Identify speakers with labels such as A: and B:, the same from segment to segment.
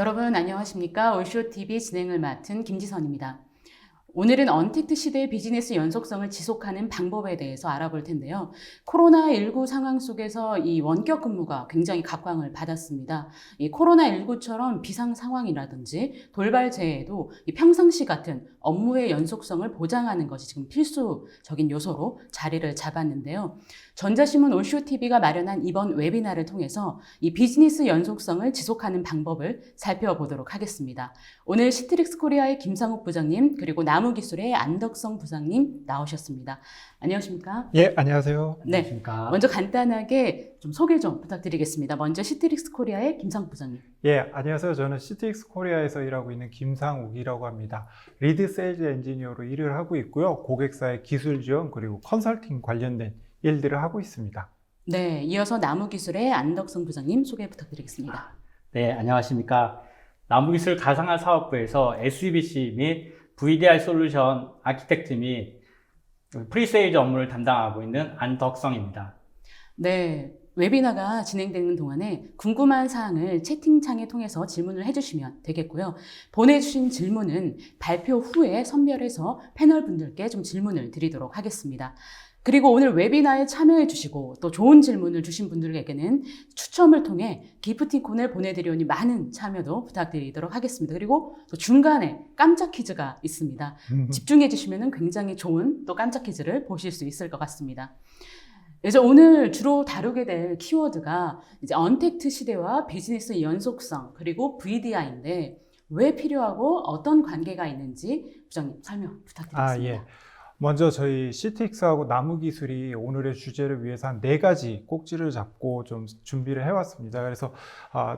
A: 여러분 안녕하십니까? 올쇼TV 진행을 맡은 김지선입니다. 오늘은 언택트 시대의 비즈니스 연속성을 지속하는 방법에 대해서 알아볼 텐데요. 코로나19 상황 속에서 이 원격 근무가 굉장히 각광을 받았습니다. 이 코로나19처럼 비상 상황이라든지 돌발 재해에도 이 평상시 같은 업무의 연속성을 보장하는 것이 지금 필수적인 요소로 자리를 잡았는데요. 전자신문 올쇼TV가 마련한 이번 웨비나를 통해서 이 비즈니스 연속성을 지속하는 방법을 살펴보도록 하겠습니다. 오늘 시트릭스 코리아의 김상욱 부장님 그리고 나무기술의 안덕성 부장님 나오셨습니다. 안녕하십니까?
B: 예, 안녕하세요.
A: 네,
C: 안녕하십니까?
A: 먼저 간단하게 좀 소개 좀 부탁드리겠습니다. 먼저 시트릭스 코리아의 김상욱 부장님.
B: 예, 안녕하세요. 저는 시트릭스 코리아에서 일하고 있는 김상욱이라고 합니다. 리드 세일즈 엔지니어로 일을 하고 있고요. 고객사의 기술 지원 그리고 컨설팅 관련된 일들을 하고 있습니다.
A: 네, 이어서 나무기술의 안덕성 부장님 소개 부탁드리겠습니다.
C: 네, 안녕하십니까? 나무기술 가상화 사업부에서 SVC 및 VDR 솔루션 아키텍트 및 프리세일즈 업무를 담당하고 있는 안덕성입니다.
A: 네, 웨비나가 진행되는 동안에 궁금한 사항을 채팅창에 통해서 질문을 해주시면 되겠고요. 보내주신 질문은 발표 후에 선별해서 패널 분들께 좀 질문을 드리도록 하겠습니다. 그리고 오늘 웨비나에 참여해 주시고 또 좋은 질문을 주신 분들에게는 추첨을 통해 기프티콘을 보내드리오니 많은 참여도 부탁드리도록 하겠습니다. 그리고 또 중간에 깜짝 퀴즈가 있습니다. 집중해 주시면 굉장히 좋은 또 깜짝 퀴즈를 보실 수 있을 것 같습니다. 그래서 오늘 주로 다루게 될 키워드가 이제 언택트 시대와 비즈니스 연속성 그리고 VDI인데 왜 필요하고 어떤 관계가 있는지 부장님 설명 부탁드리겠습니다.
B: 예. 먼저 저희 시트릭스하고 나무기술이 오늘의 주제를 위해서 한 4가지 꼭지를 잡고 좀 준비를 해왔습니다. 그래서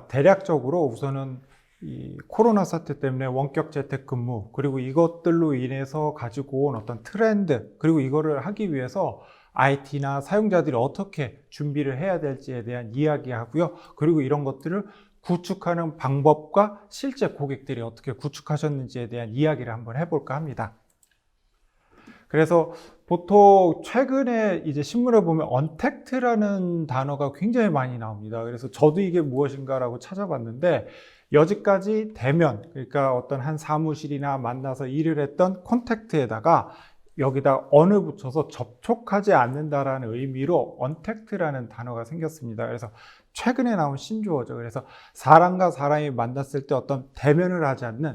B: 대략적으로 우선은 이 코로나 사태 때문에 원격 재택근무 그리고 이것들로 인해서 가지고 온 어떤 트렌드 그리고 이거를 하기 위해서 IT나 사용자들이 어떻게 준비를 해야 될지에 대한 이야기하고요. 그리고 이런 것들을 구축하는 방법과 실제 고객들이 어떻게 구축하셨는지에 대한 이야기를 한번 해볼까 합니다. 그래서 보통 최근에 이제 신문에 보면 언택트라는 단어가 굉장히 많이 나옵니다. 그래서 저도 이게 무엇인가라고 찾아봤는데 여지까지 대면, 그러니까 어떤 한 사무실이나 만나서 일을 했던 콘택트에다가 여기다 언을 붙여서 접촉하지 않는다라는 의미로 언택트라는 단어가 생겼습니다. 그래서 최근에 나온 신조어죠. 그래서 사람과 사람이 만났을 때 어떤 대면을 하지 않는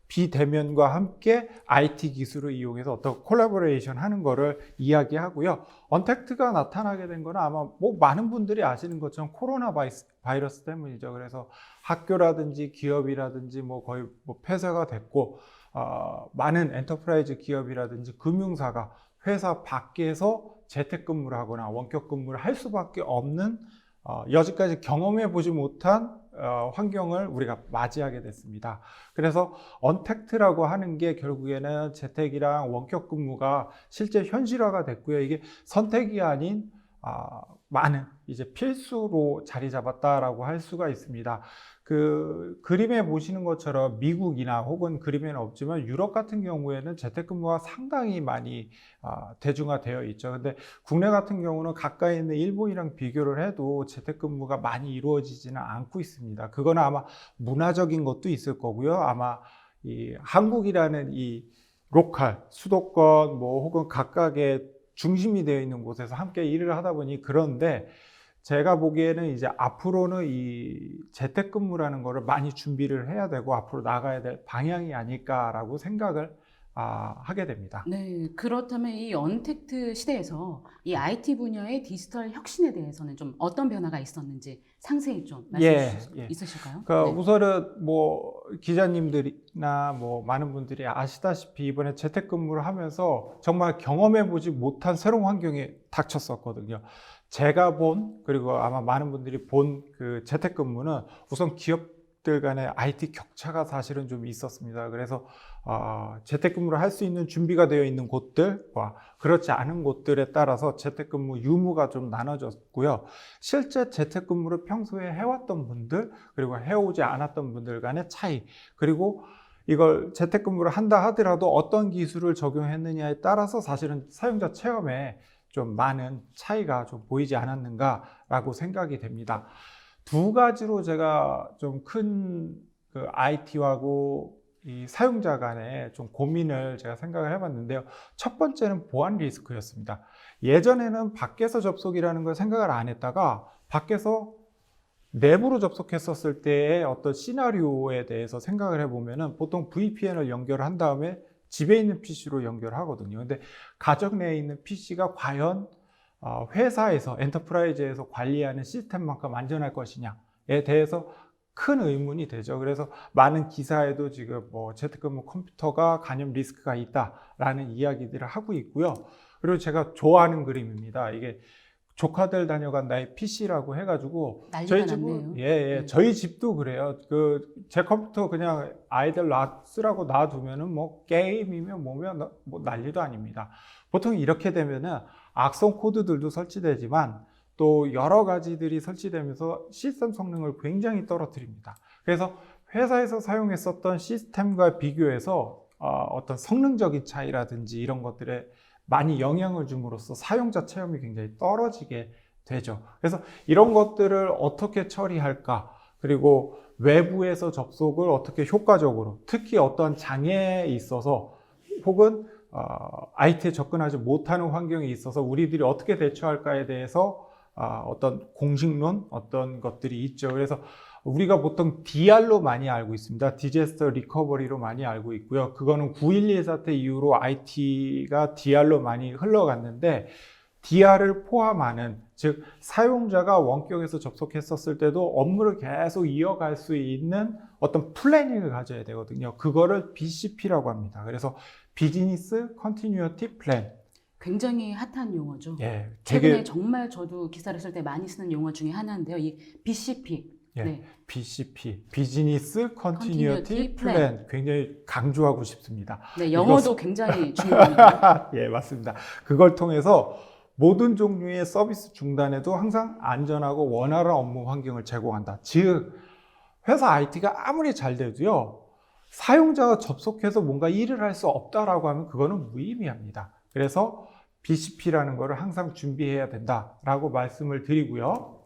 B: 비대면과 함께 IT 기술을 이용해서 어떤 콜라보레이션 하는 거를 이야기하고요. 언택트가 나타나게 된 거는 아마 많은 분들이 아시는 것처럼 코로나 바이러스 때문이죠. 그래서 학교라든지 기업이라든지 거의 폐쇄가 됐고 많은 엔터프라이즈 기업이라든지 금융사가 회사 밖에서 재택근무를 하거나 원격 근무를 할 수밖에 없는 여지까지 경험해 보지 못한 환경을 우리가 맞이하게 됐습니다. 그래서 언택트라고 하는 게 결국에는 재택이랑 원격 근무가 실제 현실화가 됐고요. 이게 선택이 아닌 많은 이제 필수로 자리 잡았다라고 할 수가 있습니다. 그 그림에 보시는 것처럼 미국이나 혹은 그림에는 없지만 유럽 같은 경우에는 재택근무가 상당히 많이 대중화되어 있죠. 근데 국내 같은 경우는 가까이 있는 일본이랑 비교를 해도 재택근무가 많이 이루어지지는 않고 있습니다. 그거는 아마 문화적인 것도 있을 거고요. 아마 이 한국이라는 이 로컬 수도권 혹은 각각의 중심이 되어 있는 곳에서 함께 일을 하다 보니 그런데 제가 보기에는 이제 앞으로는 이 재택근무라는 거를 많이 준비를 해야 되고 앞으로 나가야 될 방향이 아닐까라고 생각을 하게 됩니다.
A: 네, 그렇다면 이 언택트 시대에서 이 IT 분야의 디지털 혁신에 대해서는 좀 어떤 변화가 있었는지 상세히 좀 말씀해 주실 수 있으실까요?
B: 그러니까
A: 네.
B: 우선은 기자님들이나 많은 분들이 아시다시피 이번에 재택근무를 하면서 정말 경험해보지 못한 새로운 환경에 닥쳤었거든요. 제가 그리고 아마 많은 분들이 본 그 재택근무는 우선 기업들 간의 IT 격차가 사실은 좀 있었습니다. 그래서 재택근무를 할 수 있는 준비가 되어 있는 곳들과 그렇지 않은 곳들에 따라서 재택근무 유무가 좀 나눠졌고요. 실제 재택근무를 평소에 해왔던 분들 그리고 해오지 않았던 분들 간의 차이 그리고 이걸 재택근무를 한다 하더라도 어떤 기술을 적용했느냐에 따라서 사실은 사용자 체험에 좀 많은 차이가 좀 보이지 않았는가라고 생각이 됩니다. 두 가지로 제가 좀 큰 그 IT하고 이 사용자 간에 좀 고민을 제가 생각을 해봤는데요. 첫 번째는 보안 리스크였습니다. 예전에는 밖에서 접속이라는 걸 생각을 안 했다가 밖에서 내부로 접속했었을 때의 어떤 시나리오에 대해서 생각을 해보면은 보통 VPN을 연결한 다음에 집에 있는 PC로 연결하거든요. 근데 가정 내에 있는 PC가 과연 회사에서, 엔터프라이즈에서 관리하는 시스템만큼 안전할 것이냐에 대해서 큰 의문이 되죠. 그래서 많은 기사에도 지금 뭐 재택근무 컴퓨터가 간염 리스크가 있다라는 이야기들을 하고 있고요. 그리고 제가 좋아하는 그림입니다. 이게 조카들 다녀간 나의 PC라고 해가지고
A: 난리가 났네요. 네.
B: 저희 집도 그래요. 제 컴퓨터 그냥 아이들 쓰라고 놔두면은 뭐 게임이면 뭐면 뭐 난리도 아닙니다. 보통 이렇게 되면은 악성 코드들도 설치되지만 또 여러 가지들이 설치되면서 시스템 성능을 굉장히 떨어뜨립니다. 그래서 회사에서 사용했었던 시스템과 비교해서 어떤 성능적인 차이라든지 이런 것들에 많이 영향을 줌으로써 사용자 체험이 굉장히 떨어지게 되죠. 그래서 이런 것들을 어떻게 처리할까? 그리고 외부에서 접속을 어떻게 효과적으로, 특히 어떤 장애에 있어서 혹은 IT에 접근하지 못하는 환경에 있어서 우리들이 어떻게 대처할까에 대해서 어떤 공식론 어떤 것들이 있죠. 그래서 우리가 보통 DR로 많이 알고 있습니다. 디제스터 리커버리로 많이 알고 있고요. 그거는 9.11 사태 이후로 IT가 DR로 많이 흘러갔는데 DR을 포함하는, 즉 사용자가 원격에서 접속했었을 때도 업무를 계속 이어갈 수 있는 어떤 플래닝을 가져야 되거든요. 그거를 BCP라고 합니다. 그래서 비즈니스 컨티뉴어티 플랜.
A: 굉장히 핫한 용어죠.
B: 예,
A: 최근에 정말 저도 기사를 쓸 때 많이 쓰는 용어 중에 하나인데요. 이 BCP.
B: 예,
A: 네.
B: BCP, 비즈니스 컨티뉴어티
A: Continuity
B: 플랜. 굉장히 강조하고 싶습니다.
A: 네, 영어도 굉장히 중요합니다.
B: 예, 맞습니다. 그걸 통해서 모든 종류의 서비스 중단에도 항상 안전하고 원활한 업무 환경을 제공한다. 즉, 회사 IT가 아무리 잘 돼도요, 사용자가 접속해서 뭔가 일을 할 수 없다라고 하면 그거는 무의미합니다. 그래서 BCP라는 거를 항상 준비해야 된다라고 말씀을 드리고요.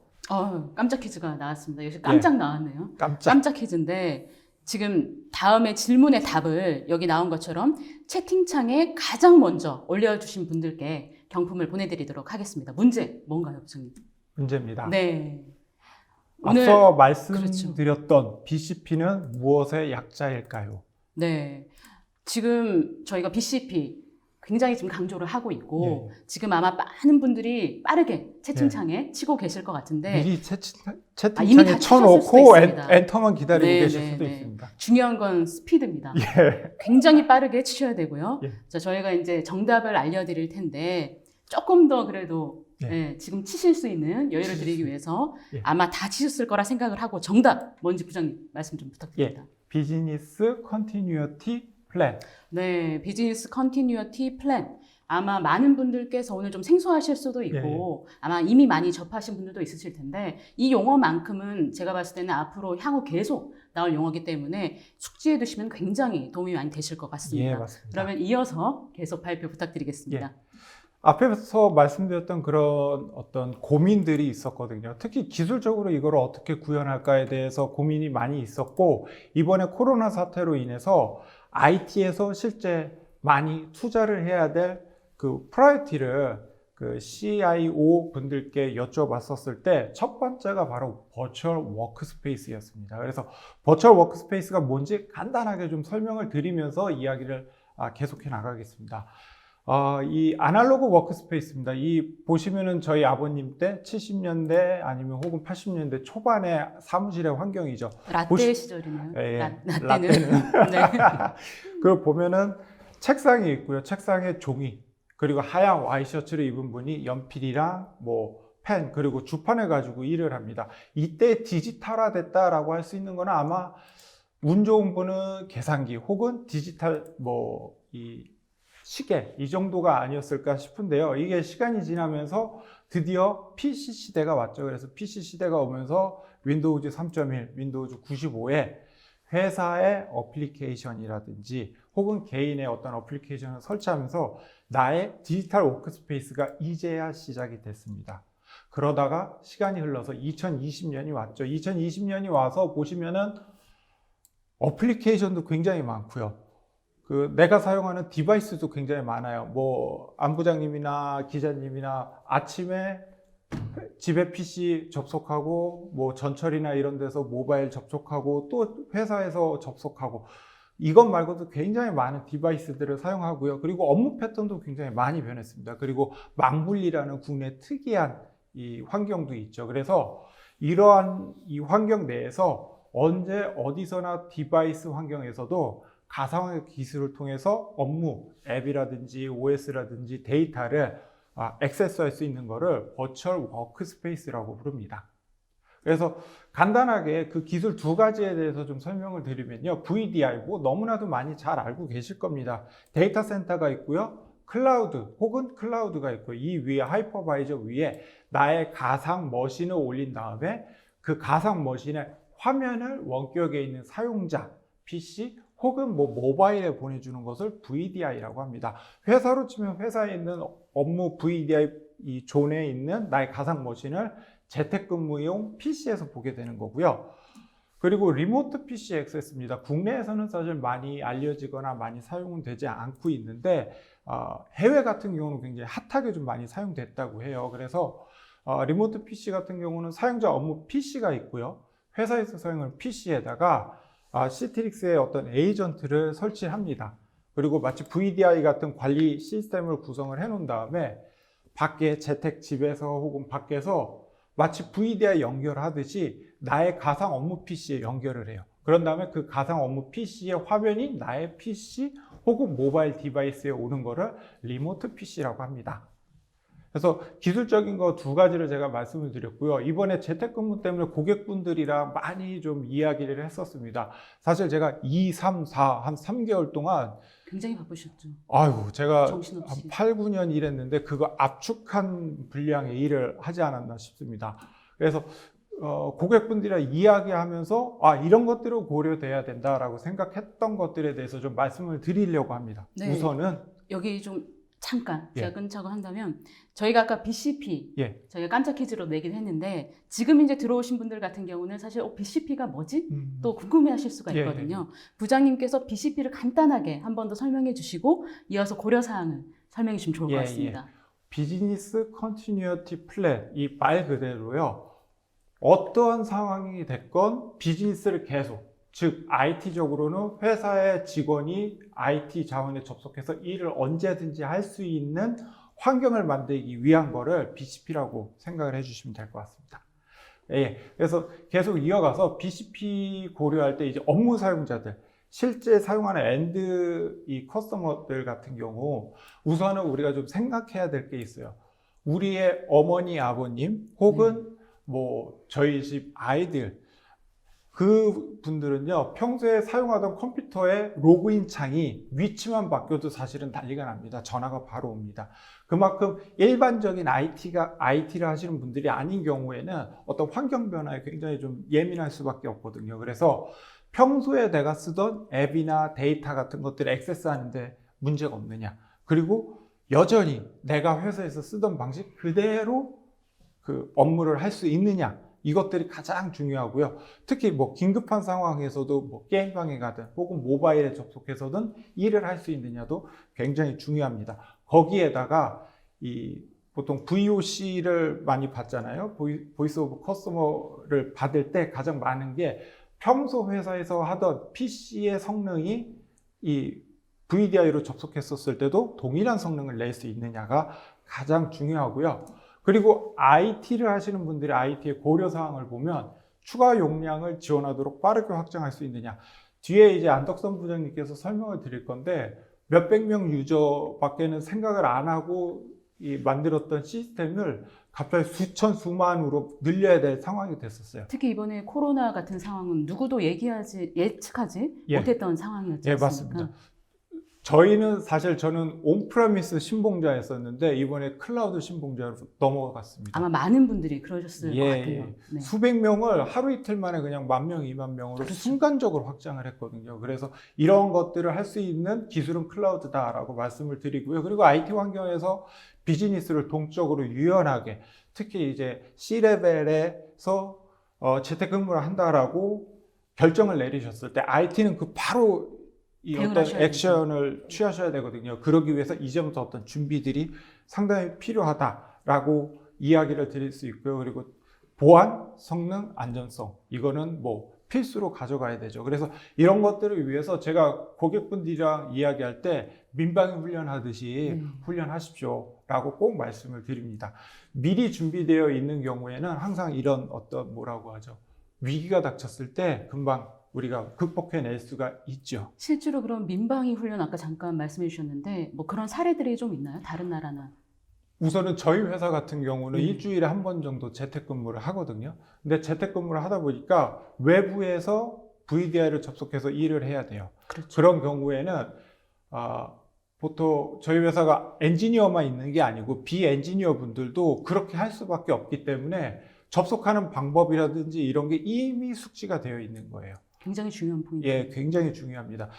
A: 깜짝 퀴즈가 나왔습니다. 역시 깜짝 나왔네요.
B: 깜짝.
A: 깜짝 퀴즈인데 지금 다음에 질문의 답을 여기 나온 것처럼 채팅창에 가장 먼저 올려주신 분들께 경품을 보내드리도록 하겠습니다. 문제 뭔가요, 부장님?
B: 문제입니다.
A: 네.
B: 앞서
A: 그렇죠.
B: 말씀드렸던 BCP는 무엇의 약자일까요?
A: 네. 지금 저희가 BCP 굉장히 지금 강조를 하고 있고 지금 아마 많은 분들이 빠르게 채팅창에 치고 계실 것 같은데
B: 미리
A: 이미
B: 채팅창에
A: 다 치셨을
B: 쳐놓고
A: 수도 있습니다.
B: 엔터만 기다리고
A: 네,
B: 계실
A: 네,
B: 수도
A: 네.
B: 있습니다.
A: 중요한 건 스피드입니다.
B: 예.
A: 굉장히 빠르게 치셔야 되고요.
B: 예.
A: 자, 저희가 이제 정답을 알려드릴 텐데 조금 더 그래도 지금 치실 수 있는 여유를 드리기 위해서 아마 다 치셨을 거라 생각을 하고 정답 뭔지 부장님 말씀 좀 부탁드립니다.
B: 비즈니스 컨티뉴어티 플랜.
A: 네, 비즈니스 컨티뉴어티 플랜. 아마 많은 분들께서 오늘 좀 생소하실 수도 있고 아마 이미 많이 접하신 분들도 있으실 텐데 이 용어만큼은 제가 봤을 때는 앞으로 향후 계속 나올 용어이기 때문에 숙지해 두시면 굉장히 도움이 많이 되실 것 같습니다.
B: 예, 맞습니다.
A: 그러면 이어서 계속 발표 부탁드리겠습니다.
B: 앞에서 말씀드렸던 그런 어떤 고민들이 있었거든요. 특히 기술적으로 이걸 어떻게 구현할까에 대해서 고민이 많이 있었고 이번에 코로나 사태로 인해서 IT에서 실제 많이 투자를 해야 될 그 프라이어티를 그 CIO 분들께 여쭤봤었을 때 첫 번째가 바로 버추얼 워크스페이스였습니다. 그래서 버추얼 워크스페이스가 뭔지 간단하게 좀 설명을 드리면서 이야기를 계속해 나가겠습니다. 이 아날로그 워크스페이스입니다. 이 보시면은 저희 아버님 때 70년대 아니면 혹은 80년대 초반의 사무실의 환경이죠.
A: 라떼 시절이네요.
B: 라떼는.
A: 네.
B: 그 보면은 책상이 있고요. 책상에 종이, 그리고 하얀 와이셔츠를 입은 분이 연필이랑 뭐 펜, 그리고 주판을 가지고 일을 합니다. 이때 디지털화 됐다라고 할 수 있는 거는 아마 운 좋은 분은 계산기 혹은 디지털 이 시계 이 정도가 아니었을까 싶은데요. 이게 시간이 지나면서 드디어 PC 시대가 왔죠. 그래서 PC 시대가 오면서 윈도우즈 3.1, 윈도우즈 95에 회사의 어플리케이션이라든지 혹은 개인의 어떤 어플리케이션을 설치하면서 나의 디지털 워크스페이스가 이제야 시작이 됐습니다. 그러다가 시간이 흘러서 2020년이 왔죠. 2020년이 와서 보시면은 어플리케이션도 굉장히 많고요. 내가 사용하는 디바이스도 굉장히 많아요. 뭐 안부장님이나 기자님이나 아침에 집에 PC 접속하고 뭐 전철이나 이런 데서 모바일 접속하고 또 회사에서 접속하고 이것 말고도 굉장히 많은 디바이스들을 사용하고요. 그리고 업무 패턴도 굉장히 많이 변했습니다. 그리고 망분리라는 국내 특이한 이 환경도 있죠. 그래서 이러한 이 환경 내에서 언제 어디서나 디바이스 환경에서도 가상화면 기술을 통해서 업무, 앱이라든지 OS라든지 데이터를 액세스할 수 있는 것을 버추얼 워크스페이스라고 부릅니다. 그래서 간단하게 그 기술 두 가지에 대해서 좀 설명을 드리면요. VDI, 뭐 너무나도 많이 잘 알고 계실 겁니다. 데이터 센터가 있고요. 클라우드 혹은 클라우드가 있고 이 위에 하이퍼바이저 위에 나의 가상 머신을 올린 다음에 그 가상 머신의 화면을 원격에 있는 사용자, PC 혹은 뭐 모바일에 보내주는 것을 VDI라고 합니다. 회사로 치면 회사에 있는 업무 VDI 이 존에 있는 나의 가상 머신을 재택근무용 PC에서 보게 되는 거고요. 그리고 리모트 PC 액세스입니다. 국내에서는 사실 많이 알려지거나 많이 사용은 되지 않고 있는데 해외 같은 경우는 굉장히 핫하게 좀 많이 사용됐다고 해요. 그래서 리모트 PC 같은 경우는 사용자 업무 PC가 있고요. 회사에서 사용하는 PC에다가 시트릭스의 어떤 에이전트를 설치합니다. 그리고 마치 VDI 같은 관리 시스템을 구성을 해 놓은 다음에 밖에 재택 집에서 혹은 밖에서 마치 VDI 연결하듯이 나의 가상 업무 PC에 연결을 해요. 그런 다음에 그 가상 업무 PC의 화면이 나의 PC 혹은 모바일 디바이스에 오는 거를 리모트 PC라고 합니다. 그래서 기술적인 거 두 가지를 제가 말씀을 드렸고요. 이번에 재택근무 때문에 고객분들이랑 많이 좀 이야기를 했었습니다. 사실 제가 2, 3, 4, 한 3개월 동안
A: 굉장히 바쁘셨죠.
B: 아이고, 제가
A: 정신없이.
B: 한 8, 9년 일했는데 그거 압축한 분량의 일을 하지 않았나 싶습니다. 그래서 고객분들이랑 이야기하면서 이런 것들을 고려돼야 된다라고 생각했던 것들에 대해서 좀 말씀을 드리려고 합니다.
A: 네.
B: 우선은
A: 여기 좀 잠깐 제가
B: 예.
A: 끊자고 한다면 저희가 아까 BCP
B: 예.
A: 저희가 깜짝 퀴즈로 내긴 했는데 지금 이제 들어오신 분들 같은 경우는 사실 BCP가 뭐지? 또 궁금해하실 수가
B: 예,
A: 있거든요. 부장님께서 BCP를 간단하게 한 번 더 설명해 주시고 이어서 고려사항을 설명해 주시면 좋을 것 같습니다.
B: 비즈니스 컨티뉴어티 플랜, 이 말 그대로요. 어떠한 상황이 됐건 비즈니스를 계속, 즉 IT적으로는 회사의 직원이 IT 자원에 접속해서 일을 언제든지 할 수 있는 환경을 만들기 위한 거를 BCP라고 생각을 해주시면 될 것 같습니다. 예, 그래서 계속 이어가서 BCP 고려할 때 이제 업무 사용자들, 실제 사용하는 엔드 이 커스터머들 같은 경우 우선은 우리가 좀 생각해야 될 게 있어요. 우리의 어머니, 아버님 혹은 뭐 저희 집 아이들, 그 분들은요 평소에 사용하던 컴퓨터의 로그인 창이 위치만 바뀌어도 사실은 난리가 납니다. 전화가 바로 옵니다. 그만큼 일반적인 IT를 하시는 분들이 아닌 경우에는 어떤 환경 변화에 굉장히 좀 예민할 수밖에 없거든요. 그래서 평소에 내가 쓰던 앱이나 데이터 같은 것들을 액세스하는데 문제가 없느냐, 그리고 여전히 내가 회사에서 쓰던 방식 그대로 그 업무를 할 수 있느냐, 이것들이 가장 중요하고요. 특히 뭐 긴급한 상황에서도 뭐 게임방에 가든 혹은 모바일에 접속해서든 일을 할 수 있느냐도 굉장히 중요합니다. 거기에다가 이 보통 VOC를 많이 받잖아요. 보이스 오브 커스터머를 받을 때 가장 많은 게 평소 회사에서 하던 PC의 성능이 이 VDI로 접속했었을 때도 동일한 성능을 낼 수 있느냐가 가장 중요하고요. 그리고 IT를 하시는 분들이 IT의 고려사항을 보면 추가 용량을 지원하도록 빠르게 확장할 수 있느냐. 뒤에 이제 안덕선 부장님께서 설명을 드릴 건데 몇백 명 유저밖에는 생각을 안 하고 만들었던 시스템을 갑자기 수천, 수만으로 늘려야 될 상황이 됐었어요.
A: 특히 이번에 코로나 같은 상황은 누구도 예측하지
B: 예.
A: 못했던 상황이었지
B: 예,
A: 않습니까?
B: 맞습니다. 저희는 사실 저는 온프라미스 신봉자였었는데 이번에 클라우드 신봉자로 넘어갔습니다.
A: 아마 많은 분들이 그러셨을 것 같아요.
B: 예.
A: 네. 수백
B: 수백 명을 하루 이틀 만에 그냥 10,000명, 20,000명으로
A: 그렇죠.
B: 순간적으로 확장을 했거든요. 그래서 이런 것들을 할 수 있는 기술은 클라우드다라고 말씀을 드리고요. 그리고 IT 환경에서 비즈니스를 동적으로 유연하게, 특히 이제 C-레벨에서 재택근무를 한다라고 결정을 내리셨을 때 IT는 그 바로 이
A: 대응을
B: 어떤
A: 하셔야
B: 액션을 취하셔야 되거든요. 그러기 위해서 이전부터 어떤 준비들이 상당히 필요하다라고 이야기를 드릴 수 있고요. 그리고 보안, 성능, 안전성, 이거는 뭐 필수로 가져가야 되죠. 그래서 이런 것들을 위해서 제가 고객분들이랑 이야기할 때 민방위 훈련하듯이 훈련하십시오라고 꼭 말씀을 드립니다. 미리 준비되어 있는 경우에는 항상 이런 어떤 뭐라고 하죠, 위기가 닥쳤을 때 금방 우리가 극복해낼 수가 있죠.
A: 실제로 그런 민방위 훈련 아까 잠깐 말씀해 주셨는데 뭐 그런 사례들이 좀 있나요? 다른 나라나?
B: 우선은 저희 회사 같은 경우는 일주일에 한 번 정도 재택근무를 하거든요. 근데 재택근무를 하다 보니까 외부에서 VDI를 접속해서 일을 해야 돼요.
A: 그렇죠.
B: 그런 경우에는 보통 저희 회사가 엔지니어만 있는 게 아니고 비엔지니어 분들도 그렇게 할 수밖에 없기 때문에 접속하는 방법이라든지 이런 게 이미 숙지가 되어 있는 거예요.
A: 굉장히 중요한 포인트.
B: 예, 굉장히 중요합니다.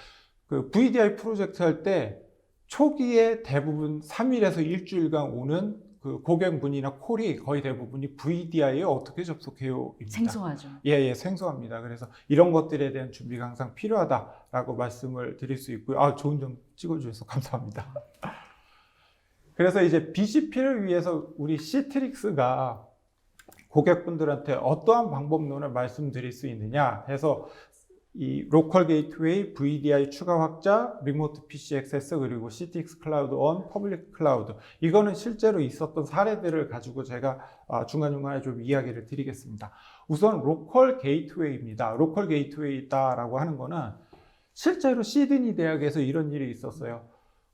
B: 그 VDI 프로젝트 할 때 초기에 대부분 3일에서 일주일간 오는 그 고객 문의나 콜이 거의 대부분이 VDI에 어떻게 접속해요입니다.
A: 생소하죠.
B: 예, 생소합니다. 그래서 이런 것들에 대한 준비가 항상 필요하다라고 말씀을 드릴 수 있고요. 좋은 점 찍어주셔서 감사합니다. 그래서 이제 BCP를 위해서 우리 시트릭스가 고객분들한테 어떠한 방법론을 말씀드릴 수 있느냐 해서 이 로컬 게이트웨이, VDI 추가 확장, 리모트 PC 액세스, 그리고 CTX 클라우드 온, 퍼블릭 클라우드, 이거는 실제로 있었던 사례들을 가지고 제가 중간중간에 좀 이야기를 드리겠습니다. 우선 로컬 게이트웨이입니다. 로컬 게이트웨이다라고 하는 거는 실제로 시드니 대학에서 이런 일이 있었어요.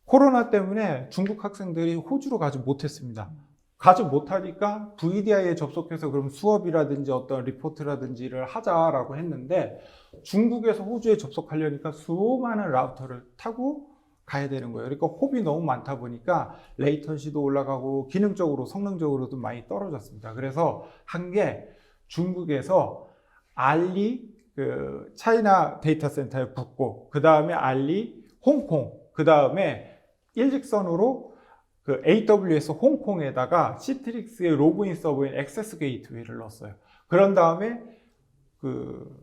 B: 코로나 때문에 중국 학생들이 호주로 가지 못했습니다. 가지 못하니까 VDI에 접속해서 그럼 수업이라든지 어떤 리포트라든지를 하자라고 했는데 중국에서 호주에 접속하려니까 수많은 라우터를 타고 가야 되는 거예요. 그러니까 홉이 너무 많다 보니까 레이턴시도 올라가고 기능적으로 성능적으로도 많이 떨어졌습니다. 그래서 한 게 중국에서 알리 그 차이나 데이터 센터에 붙고 그 다음에 알리 홍콩, 그 다음에 일직선으로 그 AWS 홍콩에다가 시트릭스의 로그인 서버인 액세스 게이트웨이를 넣었어요. 그런 다음에 그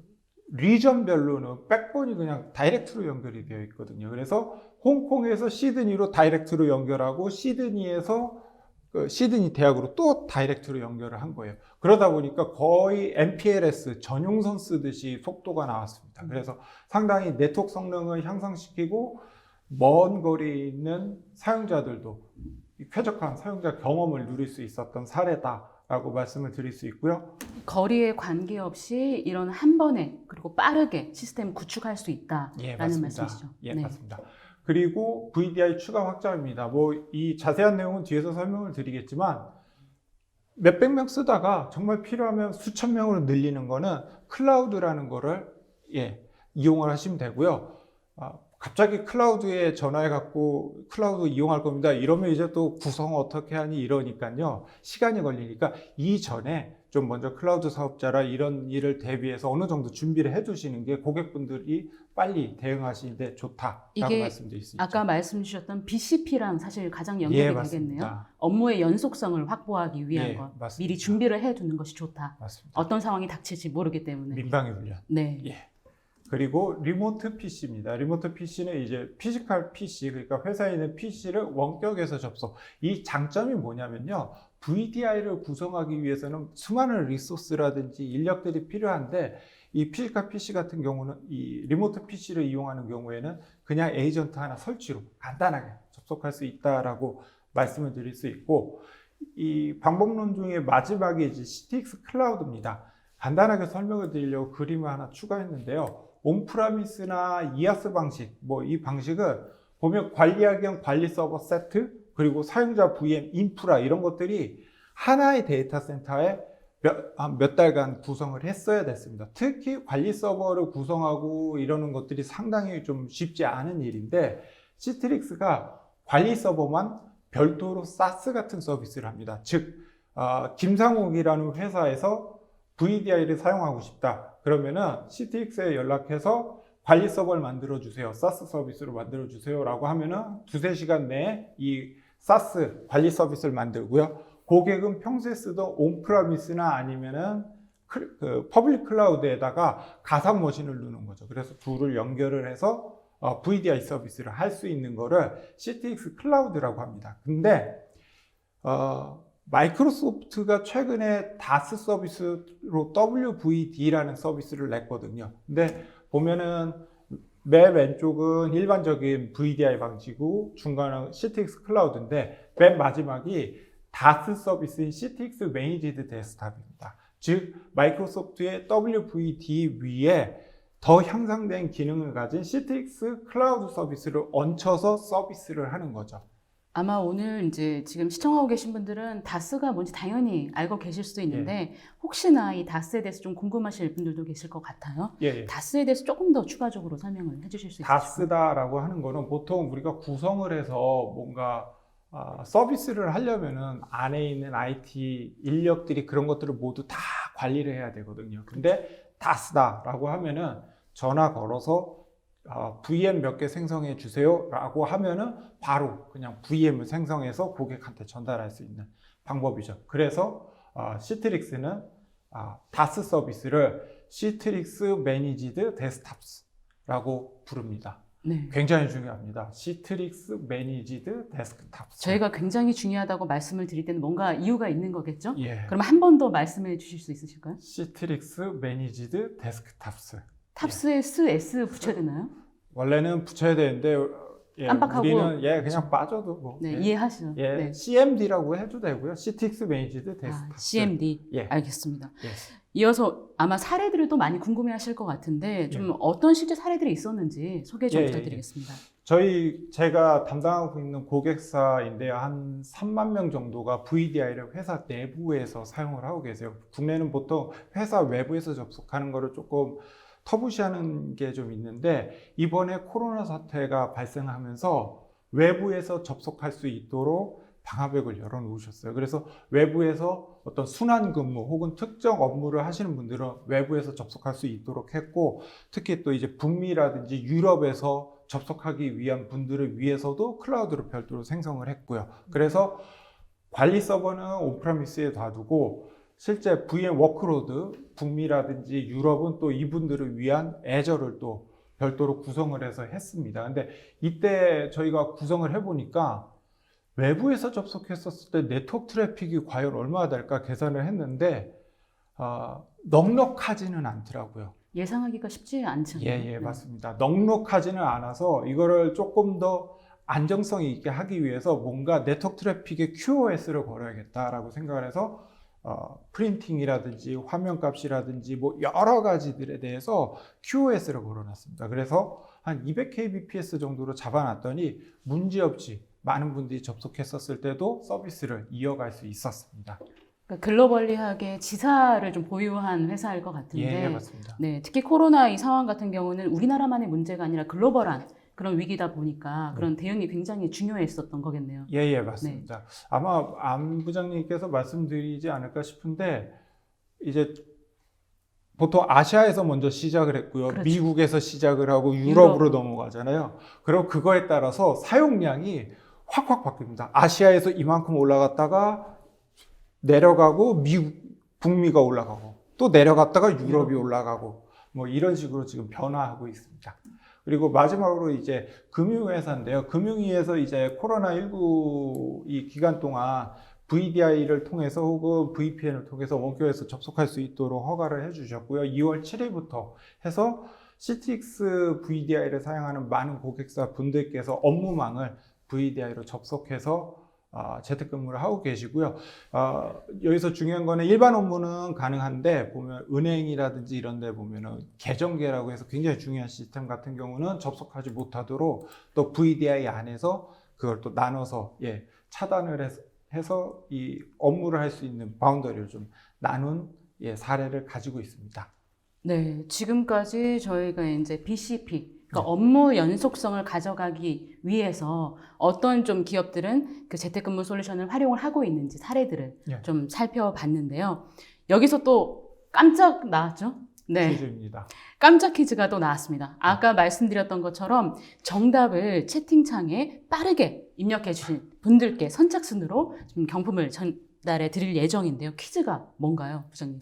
B: 리전별로는 백본이 그냥 다이렉트로 연결이 되어 있거든요. 그래서 홍콩에서 시드니로 다이렉트로 연결하고 시드니에서 그 시드니 대학으로 또 다이렉트로 연결을 한 거예요. 그러다 보니까 거의 MPLS 전용선 쓰듯이 속도가 나왔습니다. 그래서 상당히 네트워크 성능을 향상시키고 먼 거리에 있는 사용자들도 쾌적한 사용자 경험을 누릴 수 있었던 사례다라고 말씀을 드릴 수 있고요.
A: 거리에 관계없이 이런 한 번에 그리고 빠르게 시스템을 구축할 수 있다라는 말씀이시죠.
B: 예,
A: 네.
B: 맞습니다. 그리고 VDI 추가 확장입니다. 뭐 이 자세한 내용은 뒤에서 설명을 드리겠지만 몇백 명 쓰다가 정말 필요하면 수천 명으로 늘리는 거는 클라우드라는 거를 이용을 하시면 되고요. 갑자기 클라우드에 전화해갖고 클라우드 이용할 겁니다. 이러면 이제 또 구성 어떻게 하니 이러니까요. 시간이 걸리니까 이전에 좀 먼저 클라우드 사업자라 이런 일을 대비해서 어느 정도 준비를 해두시는 게 고객분들이 빨리 대응하시는데 좋다라고
A: 이게
B: 말씀드릴 수 있죠.
A: 아까 말씀 주셨던 BCP랑 사실 가장 연결이 되겠네요. 업무의 연속성을 확보하기 위한 것.
B: 맞습니다.
A: 미리 준비를 해두는 것이 좋다.
B: 맞습니다.
A: 어떤 상황이 닥칠지 모르기 때문에.
B: 민방위 훈련.
A: 네.
B: 그리고 리모트 PC입니다. 리모트 PC는 이제 피지컬 PC, 그러니까 회사에 있는 PC를 원격에서 접속. 이 장점이 뭐냐면요. VDI를 구성하기 위해서는 수많은 리소스라든지 인력들이 필요한데 이 피지컬 PC 같은 경우는 이 리모트 PC를 이용하는 경우에는 그냥 에이전트 하나 설치로 간단하게 접속할 수 있다라고 말씀을 드릴 수 있고, 이 방법론 중에 마지막에 이제 CTX 클라우드입니다. 간단하게 설명을 드리려고 그림을 하나 추가했는데요. 온프라미스나 이아스 방식, 뭐 이 방식은 보면 관리하기 위한 관리 서버 세트, 그리고 사용자 VM 인프라 이런 것들이 하나의 데이터 센터에 몇 달간 구성을 했어야 됐습니다. 특히 관리 서버를 구성하고 이러는 것들이 상당히 좀 쉽지 않은 일인데 시트릭스가 관리 서버만 별도로 SaaS 같은 서비스를 합니다. 즉 김상욱이라는 회사에서 VDI를 사용하고 싶다. 그러면은 시트릭스에 연락해서 관리 서버를 만들어 주세요. SaaS 서비스로 만들어 주세요. 라고 하면은 2-3시간 내에 이 SaaS 관리 서비스를 만들고요. 고객은 평소에 쓰던 온프라미스나 아니면은 퍼블릭 클라우드에다가 가상 머신을 넣는 거죠. 그래서 둘을 연결을 해서 VDI 서비스를 할 수 있는 거를 CTX 클라우드라고 합니다. 근데 마이크로소프트가 최근에 다스 서비스로 WVD라는 서비스를 냈거든요. 근데 보면은 맨 왼쪽은 일반적인 VDI 방식이고 중간은 CTX 클라우드인데 맨 마지막이 다스 서비스인 CTX 매니지드 데스크탑입니다. 즉 마이크로소프트의 WVD 위에 더 향상된 기능을 가진 CTX 클라우드 서비스를 얹혀서 서비스를 하는 거죠.
A: 아마 오늘 이제 지금 시청하고 계신 분들은 다스가 뭔지 당연히 알고 계실 수도 있는데 혹시나 이 다스에 대해서 좀 궁금하실 분들도 계실 것 같아요. 다스에 대해서 조금 더 추가적으로 설명을 해주실 수 있으실까요?
B: 다스다라고 하는 거는 보통 우리가 구성을 해서 뭔가 서비스를 하려면은 안에 있는 IT 인력들이 그런 것들을 모두 다 관리를 해야 되거든요. 근데 다스다라고 하면은 전화 걸어서 VM 몇 개 생성해 주세요 라고 하면은 바로 그냥 VM을 생성해서 고객한테 전달할 수 있는 방법이죠. 그래서 시트릭스는 다스 서비스를 시트릭스 매니지드 데스크탑스라고 부릅니다.
A: 네.
B: 굉장히 중요합니다. 시트릭스 매니지드 데스크탑스.
A: 저희가 굉장히 중요하다고 말씀을 드릴 때는 뭔가 이유가 있는 거겠죠?
B: 예.
A: 그럼 한 번 더 말씀해 주실 수 있으실까요?
B: 시트릭스 매니지드 데스크탑스.
A: 탑스에 S 붙여야 되나요?
B: 원래는 붙여야 되는데
A: 깜빡하고
B: 우리는 그냥 빠져도 뭐
A: 네, 이해하시죠? 네.
B: CMD라고 해도 되고요. 시트릭스 매니지드 데스크탑스.
A: CMD.
B: 예.
A: 알겠습니다.
B: 예.
A: 이어서 아마 사례들을 또 많이 궁금해하실 것 같은데 좀 어떤 실제 사례들이 있었는지 소개 좀 부탁드리겠습니다.
B: 제가 담당하고 있는 고객사인데요. 한 3만 명 정도가 VDI를 회사 내부에서 사용을 하고 계세요. 국내는 보통 회사 외부에서 접속하는 거를 조금 터부시하는 게 좀 있는데 이번에 코로나 사태가 발생하면서 외부에서 접속할 수 있도록 방화벽을 열어놓으셨어요. 그래서 외부에서 어떤 순환 근무 혹은 특정 업무를 하시는 분들은 외부에서 접속할 수 있도록 했고 특히 또 이제 북미라든지 유럽에서 접속하기 위한 분들을 위해서도 클라우드로 별도로 생성을 했고요. 그래서 관리 서버는 온프라미스에 놔두고 실제 VM 워크로드, 북미라든지 유럽은 또 이분들을 위한 애저를 또 별도로 구성을 해서 했습니다. 근데 이때 저희가 구성을 해보니까 외부에서 접속했었을 때 네트워크 트래픽이 과연 얼마나 될까 계산을 했는데 넉넉하지는 않더라고요.
A: 예상하기가 쉽지 않잖아요.
B: 예, 맞습니다. 넉넉하지는 않아서 이거를 조금 더 안정성 있게 하기 위해서 뭔가 네트워크 트래픽에 QoS를 걸어야겠다라고 생각을 해서 프린팅이라든지 화면값이라든지 뭐 여러 가지들에 대해서 QoS를 걸어놨습니다. 그래서 한 200kbps 정도로 잡아놨더니 문제없이 많은 분들이 접속했었을 때도 서비스를 이어갈 수 있었습니다.
A: 그러니까 글로벌리하게 지사를 좀 보유한 회사일 것 같은데,
B: 예, 맞습니다.
A: 네, 특히 코로나 이 상황 같은 경우는 우리나라만의 문제가 아니라 글로벌한 그런 위기다 보니까 그런 대응이 굉장히 중요했었던 거겠네요.
B: 예, 맞습니다. 아마 안 부장님께서 말씀드리지 않을까 싶은데 이제 보통 아시아에서 먼저 시작을 했고요.
A: 그렇죠.
B: 미국에서 시작을 하고 유럽으로 넘어가잖아요. 그럼 그거에 따라서 사용량이 확 바뀝니다. 아시아에서 이만큼 올라갔다가 내려가고 북미가 올라가고 또 내려갔다가 유럽이 올라가고 뭐 이런 식으로 지금 변화하고 있습니다. 그리고 마지막으로 이제 금융회사인데요. 금융위에서 이제 코로나19 이 기간 동안 VDI를 통해서 혹은 VPN을 통해서 원격에서 접속할 수 있도록 허가를 해주셨고요. 2월 7일부터 해서 CTX VDI를 사용하는 많은 고객사 분들께서 업무망을 VDI로 접속해서 재택근무를 하고 계시고요. 여기서 중요한 거는 일반 업무는 가능한데 보면 은행이라든지 이런 데 보면은 계정계라고 해서 굉장히 중요한 시스템 같은 경우는 접속하지 못하도록 또 VDI 안에서 그걸 또 나눠서 차단을 해서 이 업무를 할 수 있는 바운더리를 좀 나눈 사례를 가지고 있습니다.
A: 네, 지금까지 저희가 이제 BCP 그러니까 업무 연속성을 가져가기 위해서 어떤 좀 기업들은 그 재택근무 솔루션을 활용을 하고 있는지 사례들을
B: 예.
A: 좀 살펴봤는데요. 여기서 또 깜짝 나왔죠? 네.
B: 퀴즈입니다.
A: 깜짝 퀴즈가 또 나왔습니다. 아까 말씀드렸던 것처럼 정답을 채팅창에 빠르게 입력해 주신 분들께 선착순으로 좀 경품을 전달해 드릴 예정인데요. 퀴즈가 뭔가요, 부장님?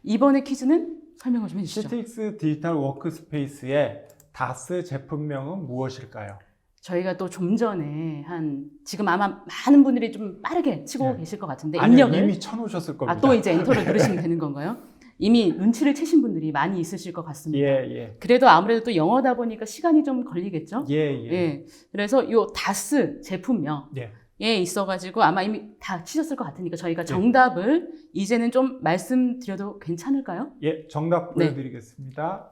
A: 이번에 퀴즈는 설명을 좀 해주시죠.
B: 시트릭스 디지털 워크스페이스의 다스 제품명은 무엇일까요?
A: 저희가 또 좀 전에 지금 아마 많은 분들이 좀 빠르게 치고
B: 네.
A: 계실 것 같은데
B: 아니요,
A: 입력을
B: 이미 쳐놓으셨을 겁니다.
A: 또 이제 엔터를 누르시면 되는 건가요? 이미 눈치를 채신 분들이 많이 있으실 것 같습니다.
B: 예.
A: 그래도 아무래도 또 영어다 보니까 시간이 좀 걸리겠죠?
B: 예.
A: 그래서 요 다스 제품명에
B: 예.
A: 있어가지고 아마 이미 다 치셨을 것 같으니까 저희가 정답을 이제는 좀 말씀드려도 괜찮을까요?
B: 예, 정답
A: 네.
B: 보여드리겠습니다.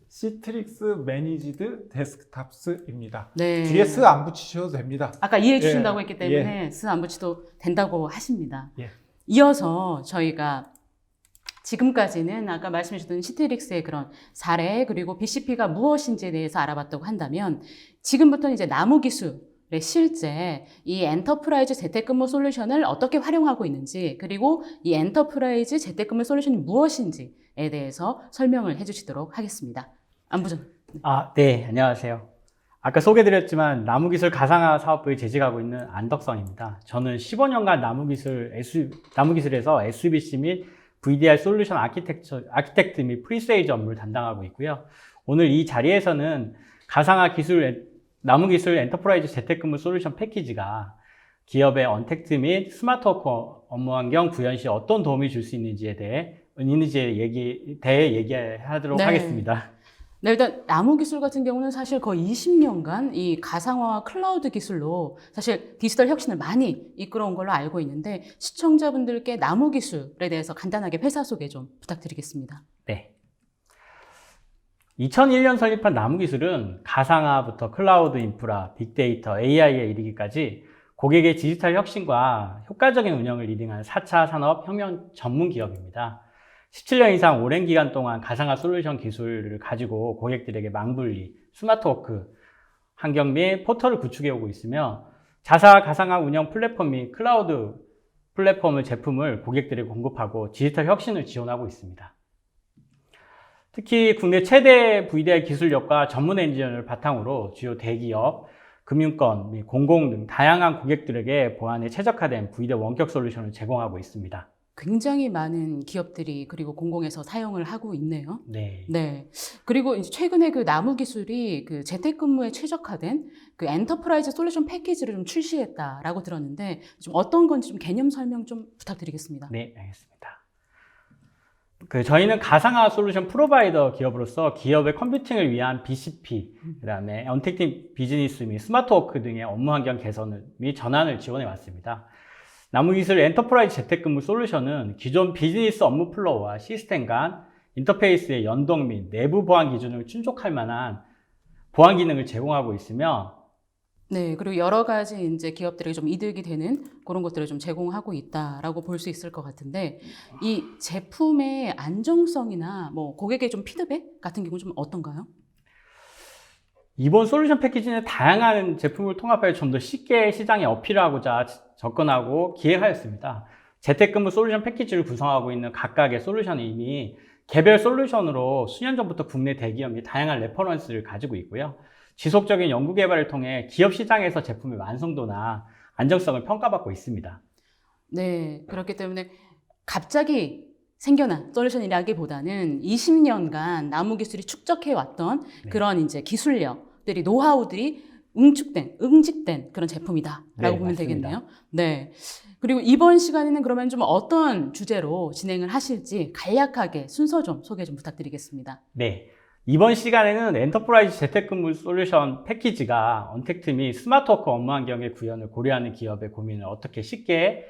B: 시트릭스 매니지드 데스크탑스입니다.
A: 네.
B: 뒤에 스 안 붙이셔도 됩니다.
A: 아까 이해해 주신다고
B: 예.
A: 했기 때문에 스 안 붙여도 된다고 하십니다.
B: 예.
A: 이어서 저희가 지금까지는 아까 말씀해 주셨던 시트릭스의 그런 사례 그리고 BCP가 무엇인지에 대해서 알아봤다고 한다면 지금부터는 이제 나무 기술의 실제 이 엔터프라이즈 재택근무 솔루션을 어떻게 활용하고 있는지 그리고 이 엔터프라이즈 재택근무 솔루션이 무엇인지에 대해서 설명을 해주시도록 하겠습니다. 안부장.
C: 네, 안녕하세요. 아까 소개드렸지만 나무기술 가상화 사업부에 재직하고 있는 안덕성입니다. 저는 15년간 나무기술에서 SBC 및 VDR 솔루션 아키텍트 및 프리세일즈 업무를 담당하고 있고요. 오늘 이 자리에서는 나무기술 엔터프라이즈 재택근무 솔루션 패키지가 기업의 언택트 및 스마트워크 업무 환경 구현 시 어떤 도움이 줄 수 있는지에 대해 얘기하도록
A: 네.
C: 하겠습니다.
A: 네, 일단 나무 기술 같은 경우는 사실 거의 20년간 이 가상화와 클라우드 기술로 사실 디지털 혁신을 많이 이끌어온 걸로 알고 있는데 시청자분들께 나무 기술에 대해서 간단하게 회사 소개 좀 부탁드리겠습니다.
C: 네. 2001년 설립한 나무기술은 가상화부터 클라우드 인프라, 빅데이터, AI에 이르기까지 고객의 디지털 혁신과 효과적인 운영을 리딩하는 4차 산업혁명 전문 기업입니다. 17년 이상 오랜 기간 동안 가상화 솔루션 기술을 가지고 고객들에게 망분리, 스마트워크, 환경 및 포털을 구축해 오고 있으며 자사 가상화 운영 플랫폼 및 클라우드 플랫폼의 제품을 고객들에게 공급하고 디지털 혁신을 지원하고 있습니다. 특히 국내 최대 VDI 기술력과 전문 엔지니어를 바탕으로 주요 대기업, 금융권 및 공공 등 다양한 고객들에게 보안에 최적화된 VDI 원격 솔루션을 제공하고 있습니다.
A: 굉장히 많은 기업들이 그리고 공공에서 사용을 하고 있네요.
C: 네.
A: 네. 그리고 이제 최근에 그 나무 기술이 그 재택근무에 최적화된 그 엔터프라이즈 솔루션 패키지를 좀 출시했다라고 들었는데 좀 어떤 건지 좀 개념 설명 좀 부탁드리겠습니다.
C: 네, 알겠습니다. 저희는 가상화 솔루션 프로바이더 기업으로서 기업의 컴퓨팅을 위한 BCP, 그다음에 언택트 비즈니스 및 스마트워크 등의 업무 환경 개선 및 전환을 지원해 왔습니다. 나무기술 엔터프라이즈 재택근무 솔루션은 기존 비즈니스 업무 플로우와 시스템 간 인터페이스의 연동 및 내부 보안 기준을 충족할 만한 보안 기능을 제공하고 있으며
A: 네, 그리고 여러 가지 이제 기업들에게 좀 이득이 되는 그런 것들을 좀 제공하고 있다라고 볼 수 있을 것 같은데 이 제품의 안정성이나 뭐 고객의 좀 피드백 같은 경우는 좀 어떤가요?
C: 이번 솔루션 패키지는 다양한 제품을 통합하여 좀 더 쉽게 시장에 어필하고자 접근하고 기획하였습니다. 재택근무 솔루션 패키지를 구성하고 있는 각각의 솔루션이 이미 개별 솔루션으로 수년 전부터 국내 대기업 및 다양한 레퍼런스를 가지고 있고요. 지속적인 연구 개발을 통해 기업 시장에서 제품의 완성도나 안정성을 평가받고 있습니다.
A: 네, 그렇기 때문에 갑자기 생겨난 솔루션이라기보다는 20년간 나무 기술이 축적해왔던
C: 네.
A: 그런 이제 기술력들이, 노하우들이 응집된 그런 제품이다라고
C: 네,
A: 보면
C: 맞습니다.
A: 되겠네요. 네. 그리고 이번 시간에는 그러면 좀 어떤 주제로 진행을 하실지 간략하게 순서 좀 소개 좀 부탁드리겠습니다.
C: 네. 이번 시간에는 엔터프라이즈 재택근무 솔루션 패키지가 언택트 및 스마트워크 업무 환경의 구현을 고려하는 기업의 고민을 어떻게 쉽게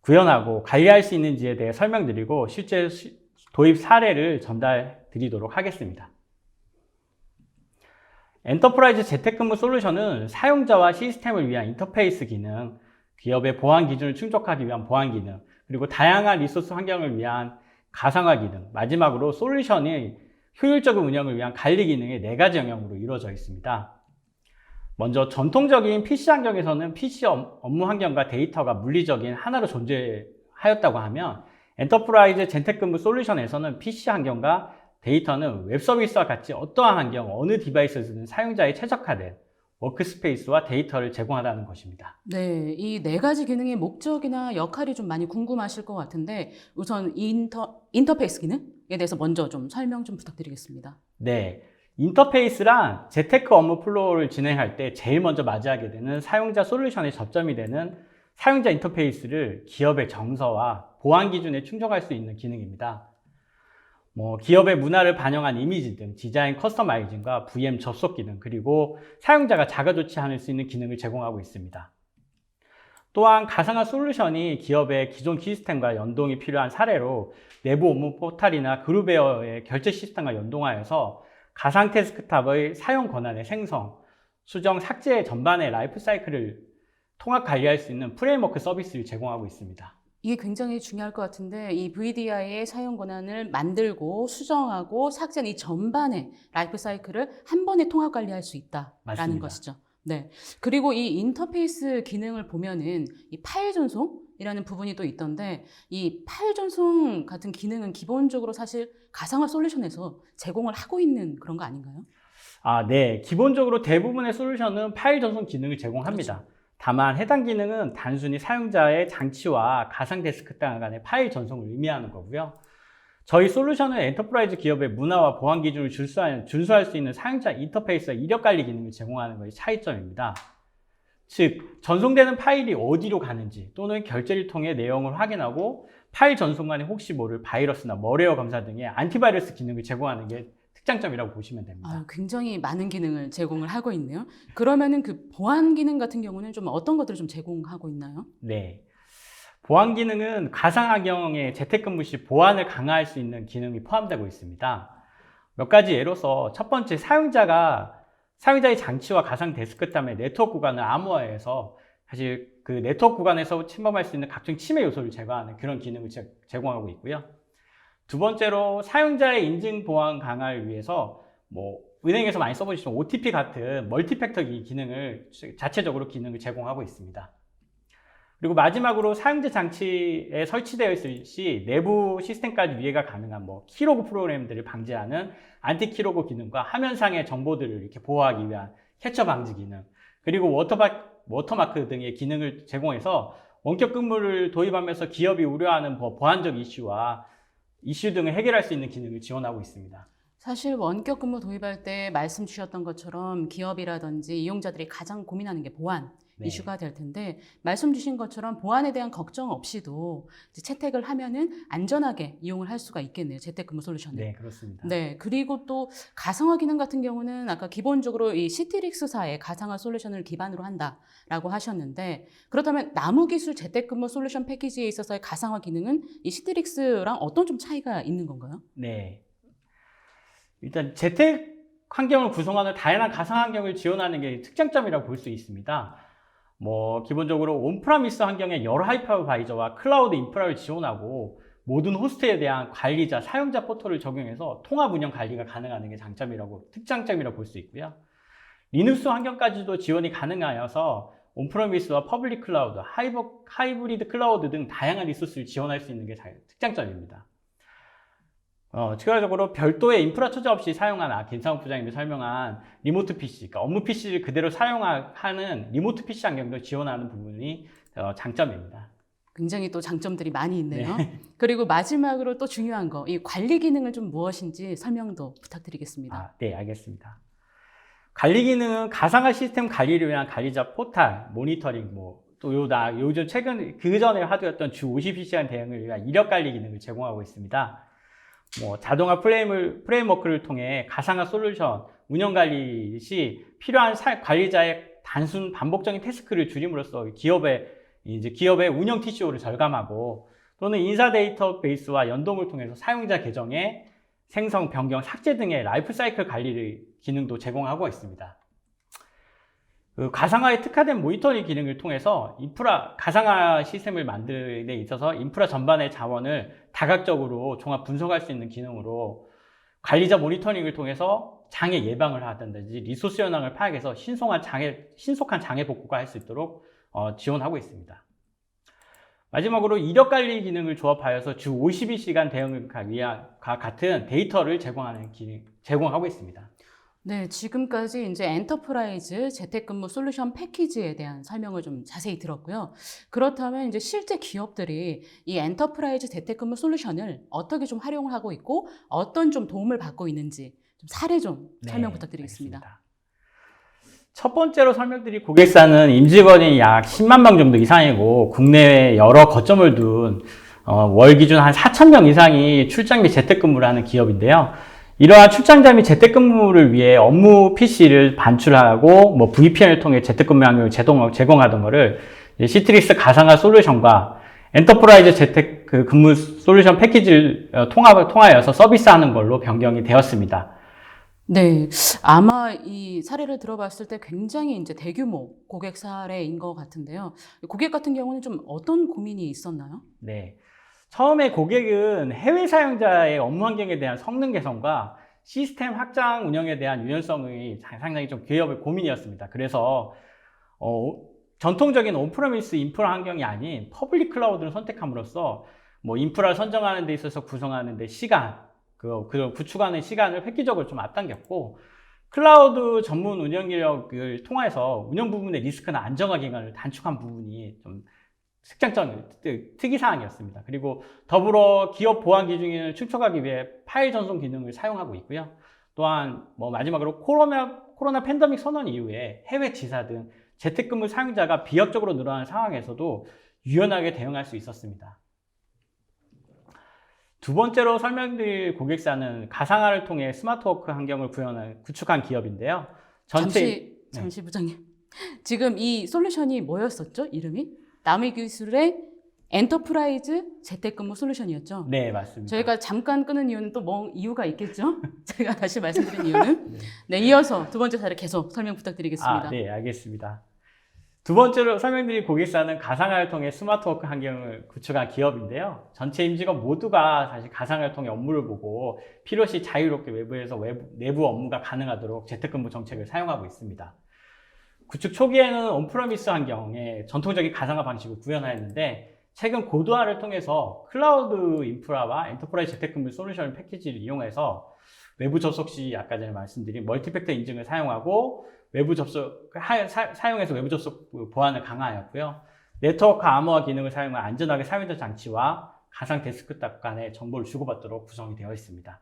C: 구현하고 관리할 수 있는지에 대해 설명드리고 실제 도입 사례를 전달 드리도록 하겠습니다. 엔터프라이즈 재택근무 솔루션은 사용자와 시스템을 위한 인터페이스 기능, 기업의 보안 기준을 충족하기 위한 보안 기능, 그리고 다양한 리소스 환경을 위한 가상화 기능, 마지막으로 솔루션이 효율적인 운영을 위한 관리 기능의 4가지 영역으로 이루어져 있습니다. 먼저 전통적인 PC 환경에서는 PC 업무 환경과 데이터가 물리적인 하나로 존재하였다고 하면 엔터프라이즈 재택근무 솔루션에서는 PC 환경과 데이터는 웹서비스와 같이 어떠한 환경, 어느 디바이스에서든 사용자에 최적화된 워크스페이스와 데이터를 제공하라는 것입니다.
A: 네, 이 4가지 기능의 목적이나 역할이 좀 많이 궁금하실 것 같은데 우선 인터페이스 기능에 대해서 먼저 좀 설명 좀 부탁드리겠습니다.
C: 네, 인터페이스란 재테크 업무 플로우를 진행할 때 제일 먼저 맞이하게 되는 사용자 솔루션의 접점이 되는 사용자 인터페이스를 기업의 정서와 보안 기준에 충족할 수 있는 기능입니다. 기업의 문화를 반영한 이미지 등 디자인 커스터마이징과 VM 접속 기능, 그리고 사용자가 자가 조치할 수 있는 기능을 제공하고 있습니다. 또한 가상화 솔루션이 기업의 기존 시스템과 연동이 필요한 사례로 내부 업무 포탈이나 그룹웨어의 결제 시스템과 연동하여서 가상 데스크탑의 사용 권한의 생성, 수정, 삭제 전반의 라이프 사이클을 통합 관리할 수 있는 프레임워크 서비스를 제공하고 있습니다.
A: 이게 굉장히 중요할 것 같은데 이 VDI의 사용 권한을 만들고 수정하고 삭제한 이 전반의 라이프 사이클을 한 번에 통합 관리할 수 있다라는
C: 맞습니다.
A: 것이죠. 네. 그리고 이 인터페이스 기능을 보면은 이 파일 전송이라는 부분이 또 있던데 이 파일 전송 같은 기능은 기본적으로 사실 가상화 솔루션에서 제공을 하고 있는 그런 거 아닌가요?
C: 네. 기본적으로 대부분의 솔루션은 파일 전송 기능을 제공합니다.
A: 그렇죠.
C: 다만 해당 기능은 단순히 사용자의 장치와 가상 데스크탑 간의 파일 전송을 의미하는 거고요. 저희 솔루션은 엔터프라이즈 기업의 문화와 보안 기준을 준수할 수 있는 사용자 인터페이스와 이력 관리 기능을 제공하는 것이 차이점입니다. 즉, 전송되는 파일이 어디로 가는지 또는 결제를 통해 내용을 확인하고 파일 전송간에 혹시 모를 바이러스나 멀웨어 검사 등의 안티바이러스 기능을 제공하는 게 특장점이라고 보시면 됩니다.
A: 굉장히 많은 기능을 제공을 하고 있네요. 그러면은 그 보안 기능 같은 경우는 좀 어떤 것들을 좀 제공하고 있나요?
C: 네. 보안 기능은 가상 환경의 재택근무 시 보안을 강화할 수 있는 기능이 포함되고 있습니다. 몇 가지 예로서 첫 번째, 사용자의 장치와 가상 데스크탑의 네트워크 구간을 암호화해서 사실 그 네트워크 구간에서 침범할 수 있는 각종 침해 요소를 제거하는 그런 기능을 제공하고 있고요. 두 번째로, 사용자의 인증 보안 강화를 위해서 은행에서 많이 써보시는 OTP 같은 멀티팩터 기능을 자체적으로 기능을 제공하고 있습니다. 그리고 마지막으로 사용자 장치에 설치되어 있을 시 내부 시스템까지 이해가 가능한 키로그 프로그램들을 방지하는 안티 키로그 기능과 화면상의 정보들을 이렇게 보호하기 위한 캡처 방지 기능, 그리고 워터마크 등의 기능을 제공해서 원격 근무를 도입하면서 기업이 우려하는 보안적 이슈 등을 해결할 수 있는 기능을 지원하고 있습니다.
A: 사실 원격 근무 도입할 때 말씀 주셨던 것처럼 기업이라든지 이용자들이 가장 고민하는 게 보안
C: 네.
A: 이슈가 될 텐데 말씀 주신 것처럼 보안에 대한 걱정 없이도 이제 채택을 하면은 안전하게 이용을 할 수가 있겠네요. 재택근무 솔루션을.
C: 네, 그렇습니다.
A: 네, 그리고 또 가상화 기능 같은 경우는 아까 기본적으로 이 시티릭스사의 가상화 솔루션을 기반으로 한다라고 하셨는데 그렇다면 나무기술 재택근무 솔루션 패키지에 있어서의 가상화 기능은 이 시티릭스랑 어떤 좀 차이가 있는 건가요?
C: 네. 일단 재택 환경을 구성하는 다양한 가상 환경을 지원하는 게 특장점이라고 볼 수 있습니다. 기본적으로 온프라미스 환경의 여러 하이퍼바이저와 클라우드 인프라를 지원하고 모든 호스트에 대한 관리자, 사용자 포털을 적용해서 통합 운영 관리가 가능한 게 특장점이라고 볼 수 있고요. 리눅스 환경까지도 지원이 가능하여서 온프라미스와 퍼블릭 클라우드, 하이브리드 클라우드 등 다양한 리소스를 지원할 수 있는 게 특장점입니다. 추가적으로 별도의 인프라 투자 없이 사용하는 김상욱 부장님이 설명한 리모트 PC, 그러니까 업무 PC를 그대로 사용하는 리모트 PC 환경도 지원하는 부분이 장점입니다.
A: 굉장히 또 장점들이 많이 있네요.
C: 네.
A: 그리고 마지막으로 또 중요한 거, 이 관리 기능은 좀 무엇인지 설명도 부탁드리겠습니다.
C: 네, 알겠습니다. 관리 기능은 가상화 시스템 관리를 위한 관리자 포탈, 모니터링, 요즘 그 전에 하드였던 주 52시간 대응을 위한 이력 관리 기능을 제공하고 있습니다. 자동화 프레임워크를 통해 가상화 솔루션 운영 관리 시 필요한 관리자의 단순 반복적인 태스크를 줄임으로써 기업의 운영 TCO를 절감하고 또는 인사 데이터베이스와 연동을 통해서 사용자 계정의 생성, 변경, 삭제 등의 라이프 사이클 관리 기능도 제공하고 있습니다. 가상화에 특화된 모니터링 기능을 통해서 가상화 시스템을 만드는 데 있어서 인프라 전반의 자원을 다각적으로 종합 분석할 수 있는 기능으로 관리자 모니터링을 통해서 장애 예방을 하든지 리소스 현황을 파악해서 신속한 장애 복구가 할 수 있도록 지원하고 있습니다. 마지막으로 이력 관리 기능을 조합하여서 주 52시간 대응과 같은 데이터를 제공하고 있습니다.
A: 네, 지금까지 이제 엔터프라이즈 재택근무 솔루션 패키지에 대한 설명을 좀 자세히 들었고요. 그렇다면 이제 실제 기업들이 이 엔터프라이즈 재택근무 솔루션을 어떻게 좀 활용을 하고 있고 어떤 좀 도움을 받고 있는지 좀 사례 좀 설명 부탁드리겠습니다.
C: 알겠습니다. 첫 번째로 설명드릴 고객사는 임직원이 약 10만 명 정도 이상이고 국내에 여러 거점을 둔 월 기준 한 4,000명 이상이 출장 및 재택근무를 하는 기업인데요. 이러한 출장자 및 재택근무를 위해 업무 PC를 반출하고 VPN을 통해 재택근무 환경을 제공하던 거를 시트릭스 가상화 솔루션과 엔터프라이즈 재택 근무 솔루션 패키지를 통하여서 서비스하는 걸로 변경이 되었습니다.
A: 네, 아마 이 사례를 들어봤을 때 굉장히 이제 대규모 고객 사례인 것 같은데요. 고객 같은 경우는 좀 어떤 고민이 있었나요?
C: 네. 처음에 고객은 해외 사용자의 업무 환경에 대한 성능 개선과 시스템 확장 운영에 대한 유연성이 상당히 좀 기업의 고민이었습니다. 그래서 전통적인 온프레미스 인프라 환경이 아닌 퍼블릭 클라우드를 선택함으로써 인프라를 선정하는 데 있어서 구성하는 데 구축하는 시간을 획기적으로 좀 앞당겼고, 클라우드 전문 운영 기력을 통해서 운영 부분의 리스크나 안정화 기간을 단축한 부분이 좀 특이사항이었습니다. 그리고 더불어 기업 보안 기준을 축적하기 위해 파일 전송 기능을 사용하고 있고요. 또한 마지막으로 코로나 팬데믹 선언 이후에 해외 지사 등 재택근무 사용자가 비약적으로 늘어나는 상황에서도 유연하게 대응할 수 있었습니다. 두 번째로 설명드릴 고객사는 가상화를 통해 스마트워크 환경을 구축한 기업인데요.
A: 잠시 부장님. 지금 이 솔루션이 뭐였었죠? 이름이? 남의기술의 엔터프라이즈 재택근무 솔루션이었죠?
C: 네, 맞습니다.
A: 저희가 잠깐 끄는 이유는 또 이유가 있겠죠? 제가 다시 말씀드린 이유는. 네, 이어서 두 번째 사례 계속 설명 부탁드리겠습니다.
C: 네, 알겠습니다. 두 번째로 설명드릴 고객사는 가상화를 통해 스마트워크 환경을 구축한 기업인데요. 전체 임직원 모두가 사실 가상화를 통해 업무를 보고 필요시 자유롭게 외부에서 내부 업무가 가능하도록 재택근무 정책을 사용하고 있습니다. 구축 초기에는 온프레미스 환경에 전통적인 가상화 방식을 구현하였는데, 최근 고도화를 통해서 클라우드 인프라와 엔터프라이즈 재택근무 솔루션 패키지를 이용해서 외부 접속 시 아까 전에 말씀드린 멀티팩터 인증을 사용하고 사용해서 외부 접속 보안을 강화하였고요. 네트워크 암호화 기능을 사용한 안전하게 사용자 장치와 가상 데스크탑 간의 정보를 주고받도록 구성이 되어 있습니다.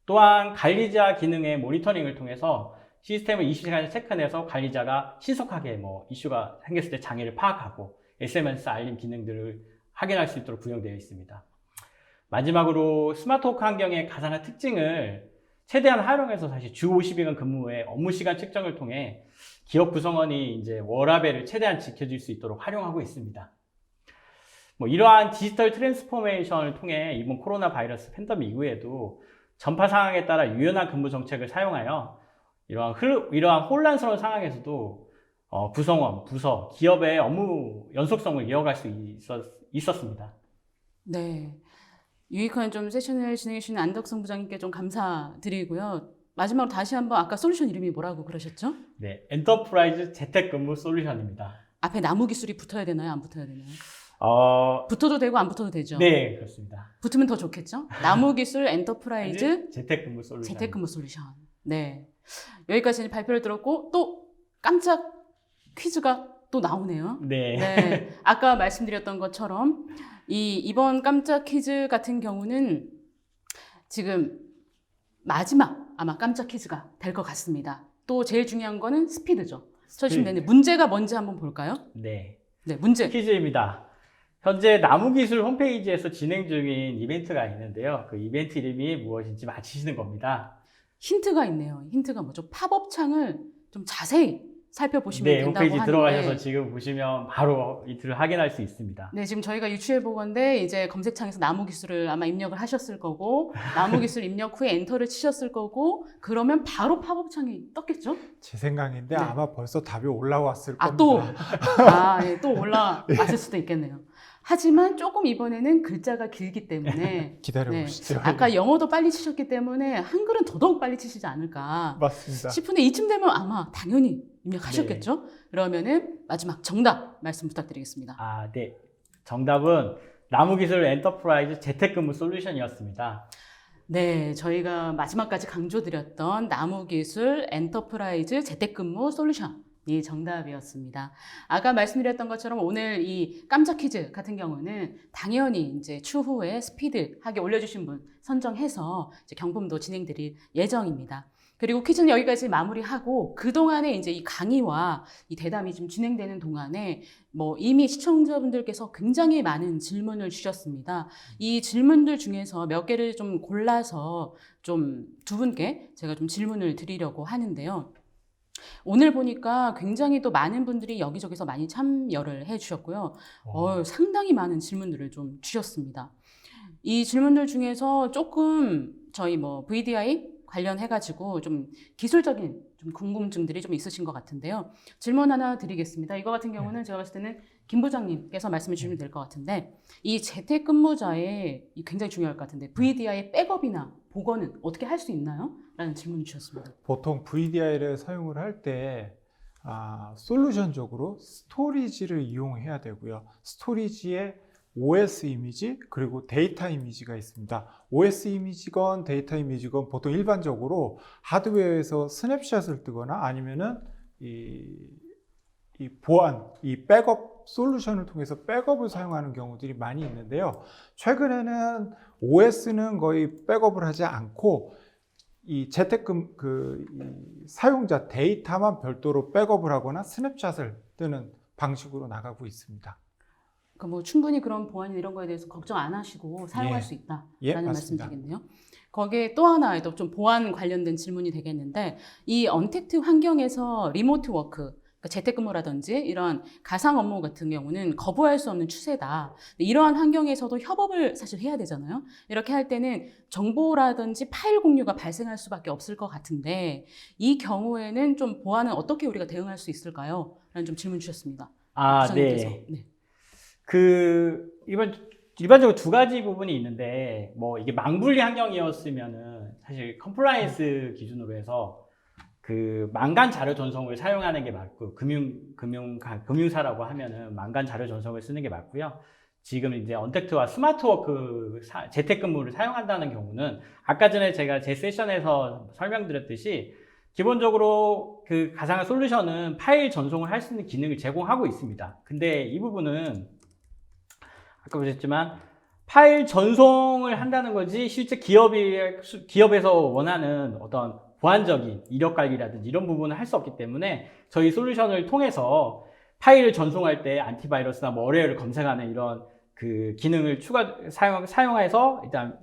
C: 또한 관리자 기능의 모니터링을 통해서 시스템을 24시간 체크해서 관리자가 신속하게 이슈가 생겼을 때 장애를 파악하고 SMS 알림 기능들을 확인할 수 있도록 구성되어 있습니다. 마지막으로 스마트워크 환경의 가상화 특징을 최대한 활용해서 사실 주 50시간 근무 후에 업무 시간 측정을 통해 기업 구성원이 이제 워라밸을 최대한 지켜줄 수 있도록 활용하고 있습니다. 이러한 디지털 트랜스포메이션을 통해 이번 코로나 바이러스 팬데믹 이후에도 전파 상황에 따라 유연한 근무 정책을 사용하여 이러한 혼란스러운 상황에서도 구성원, 부서, 기업의 업무 연속성을 이어갈 수 있었습니다.
A: 네. 유익한 좀 세션을 진행해 주신 안덕성 부장님께 좀 감사드리고요. 마지막으로 다시 한번 아까 솔루션 이름이 뭐라고 그러셨죠?
C: 네, 엔터프라이즈 재택근무 솔루션입니다.
A: 앞에 나무 기술이 붙어야 되나요? 안 붙어야 되나요? 붙어도 되고 안 붙어도 되죠?
C: 네, 그렇습니다.
A: 붙으면 더 좋겠죠? 나무 기술 엔터프라이즈
C: 재택근무 솔루션.
A: 네. 여기까지 발표를 들었고 또 깜짝 퀴즈가 또 나오네요.
C: 네.
A: 네. 아까 말씀드렸던 것처럼 이번 깜짝 퀴즈 같은 경우는 지금 마지막 아마 깜짝 퀴즈가 될 것 같습니다. 또 제일 중요한 거는 스피드죠. 쳐주시면 되는데 문제가 뭔지 한번 볼까요?
C: 네.
A: 네, 문제.
C: 퀴즈입니다. 현재 나무기술 홈페이지에서 진행 중인 이벤트가 있는데요. 그 이벤트 이름이 무엇인지 맞히시는 겁니다.
A: 힌트가 있네요. 힌트가 뭐죠? 팝업 창을 좀 자세히 살펴보시면
C: 네,
A: 된다고
C: 홈페이지
A: 하는데
C: 들어가셔서 지금 보시면 바로 이틀을 확인할 수 있습니다.
A: 네, 지금 저희가 유추해 보건데 이제 검색창에서 나무 기술을 아마 입력을 하셨을 거고 나무 기술 입력 후에 엔터를 치셨을 거고 그러면 바로 팝업 창이 떴겠죠?
B: 제 생각인데
A: 네.
B: 아마 벌써 답이 올라왔을
A: 아,
B: 겁니다.
A: 또 올라왔을 수도 있겠네요. 하지만 조금 이번에는 글자가 길기 때문에
B: 기다려
A: 네.
B: 보시죠.
A: 아까 영어도 빨리 치셨기 때문에 한글은 더더욱 빨리 치시지 않을까
B: 맞습니다.
A: 싶은데 이쯤 되면 아마 당연히 입력하셨겠죠? 그러면은 마지막 정답 말씀 부탁드리겠습니다.
C: 아, 네. 정답은 나무기술 엔터프라이즈 재택근무 솔루션이었습니다.
A: 네, 저희가 마지막까지 강조드렸던 나무기술 엔터프라이즈 재택근무 솔루션이 정답이었습니다. 아까 말씀드렸던 것처럼 오늘 이 깜짝 퀴즈 같은 경우는 당연히 이제 추후에 스피드하게 올려주신 분 선정해서 이제 경품도 진행드릴 예정입니다. 그리고 퀴즈는 여기까지 마무리하고 그동안에 이제 이 강의와 이 대담이 좀 진행되는 동안에 뭐 이미 시청자분들께서 굉장히 많은 질문을 주셨습니다. 이 질문들 중에서 몇 개를 좀 골라서 좀 두 분께 제가 좀 질문을 드리려고 하는데요. 오늘 보니까 굉장히 또 많은 분들이 여기저기서 많이 참여를 해 주셨고요. 상당히 많은 질문들을 좀 주셨습니다. 이 질문들 중에서 조금 저희 뭐 VDI 관련해가지고 좀 기술적인 좀 궁금증들이 좀 있으신 것 같은데요. 질문 하나 드리겠습니다. 이거 같은 경우는 제가 봤을 때는 김 부장님께서 말씀해 주시면 될 것 같은데 이 재택근무자의 이 굉장히 중요할 것 같은데 VDI 백업이나 복원은 어떻게 할 수 있나요? 라는 질문을 주셨습니다.
B: 보통 VDI를 사용을 할 때 솔루션적으로 스토리지를 이용해야 되고요. 스토리지에 OS 이미지 그리고 데이터 이미지가 있습니다. OS 이미지건 데이터 이미지건 보통 일반적으로 하드웨어에서 스냅샷을 뜨거나 아니면은 이 보안, 이 백업 솔루션을 통해서 백업을 사용하는 경우들이 많이 있는데요. 최근에는 OS는 거의 백업을 하지 않고 이 이 사용자 데이터만 별도로 백업을 하거나 스냅샷을 뜨는 방식으로 나가고 있습니다.
A: 그러니까 뭐 충분히 그런 보안 이런 거에 대해서 걱정 안 하시고 사용할 수 있다라는
B: 맞습니다.
A: 말씀드리겠네요. 거기에 또 하나에도 좀 보안 관련된 질문이 되겠는데 이 언택트 환경에서 리모트 워크, 그러니까 재택근무라든지 이런 가상 업무 같은 경우는 거부할 수 없는 추세다. 이러한 환경에서도 협업을 사실 해야 되잖아요. 이렇게 할 때는 정보라든지 파일 공유가 발생할 수밖에 없을 것 같은데 이 경우에는 좀 보안은 어떻게 우리가 대응할 수 있을까요? 라는 좀 질문 주셨습니다.
C: 아,
A: 부장님께서.
C: 네. 일반적으로 두 가지 부분이 있는데, 뭐, 이게 망분리 환경이었으면은, 사실 컴플라이언스 기준으로 해서, 망간 자료 전송을 사용하는 게 맞고, 금융사라고 하면은 망간 자료 전송을 쓰는 게 맞고요. 지금 이제 언택트와 스마트워크 재택근무를 사용한다는 경우는, 아까 전에 제가 제 세션에서 설명드렸듯이, 기본적으로 가상화 솔루션은 파일 전송을 할 수 있는 기능을 제공하고 있습니다. 근데 이 부분은 아까 보셨지만 파일 전송을 한다는 거지 실제 기업에서 원하는 어떤 보안적인 이력 관리라든지 이런 부분을 할 수 없기 때문에 저희 솔루션을 통해서 파일을 전송할 때 안티바이러스나 뭐 어뢰를 검색하는 이런 기능을 사용해서 일단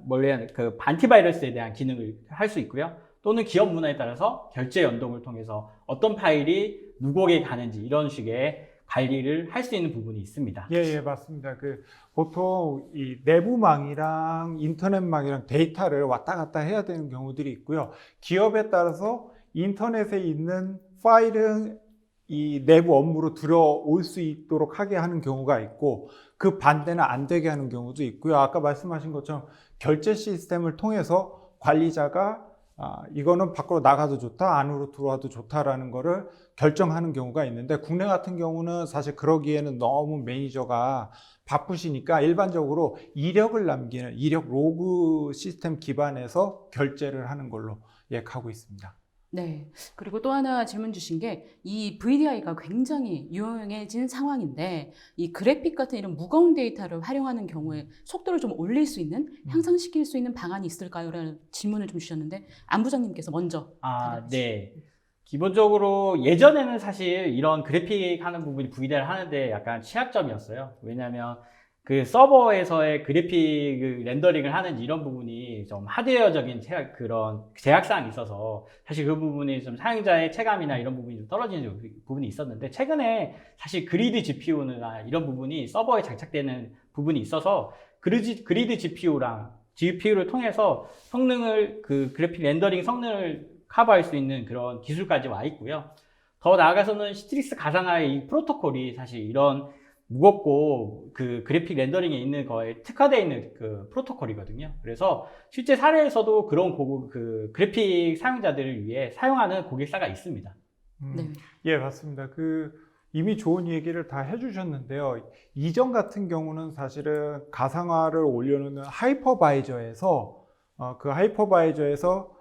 C: 안티바이러스에 대한 기능을 할 수 있고요. 또는 기업 문화에 따라서 결제 연동을 통해서 어떤 파일이 누구에게 가는지 이런 식의 관리를 할 수 있는 부분이 있습니다.
B: 예, 맞습니다. 보통 이 내부망이랑 인터넷망이랑 데이터를 왔다 갔다 해야 되는 경우들이 있고요. 기업에 따라서 인터넷에 있는 파일은 이 내부 업무로 들어올 수 있도록 하게 하는 경우가 있고 그 반대는 안 되게 하는 경우도 있고요. 아까 말씀하신 것처럼 결제 시스템을 통해서 관리자가 이거는 밖으로 나가도 좋다, 안으로 들어와도 좋다라는 거를 결정하는 경우가 있는데 국내 같은 경우는 사실 그러기에는 너무 매니저가 바쁘시니까 일반적으로 이력을 남기는 이력 로그 시스템 기반에서 결제를 하는 걸로 하고 있습니다.
A: 네. 그리고 또 하나 질문 주신 게 이 VDI가 굉장히 유용해진 상황인데 이 그래픽 같은 이런 무거운 데이터를 활용하는 경우에 속도를 좀 올릴 수 있는, 향상시킬 수 있는 방안이 있을까요? 라는 질문을 좀 주셨는데 안 부장님께서 먼저.
C: 네. 기본적으로 예전에는 사실 이런 그래픽 하는 부분이 VDI를 하는데 약간 취약점이었어요. 왜냐하면 서버에서의 그래픽 렌더링을 하는 이런 부분이 좀 하드웨어적인 그런 제약사항이 있어서 사실 그 부분이 좀 사용자의 체감이나 이런 부분이 좀 떨어지는 부분이 있었는데 최근에 사실 그리드 GPU나 이런 부분이 서버에 장착되는 부분이 있어서 그리드 GPU를 통해서 성능을 그래픽 렌더링 성능을 커버할 수 있는 그런 기술까지 와 있고요. 더 나아가서는 시트릭스 가상화의 이 프로토콜이 사실 이런 무겁고 그 그래픽 렌더링에 있는 거에 특화되어 있는 그 프로토콜이거든요. 그래서 실제 사례에서도 그런 고급 그 그래픽 사용자들을 위해 사용하는 고객사가 있습니다.
A: 네.
B: 예, 맞습니다. 이미 좋은 얘기를 다 해주셨는데요. 이전 같은 경우는 사실은 가상화를 올려놓는 하이퍼바이저에서 그 하이퍼바이저에서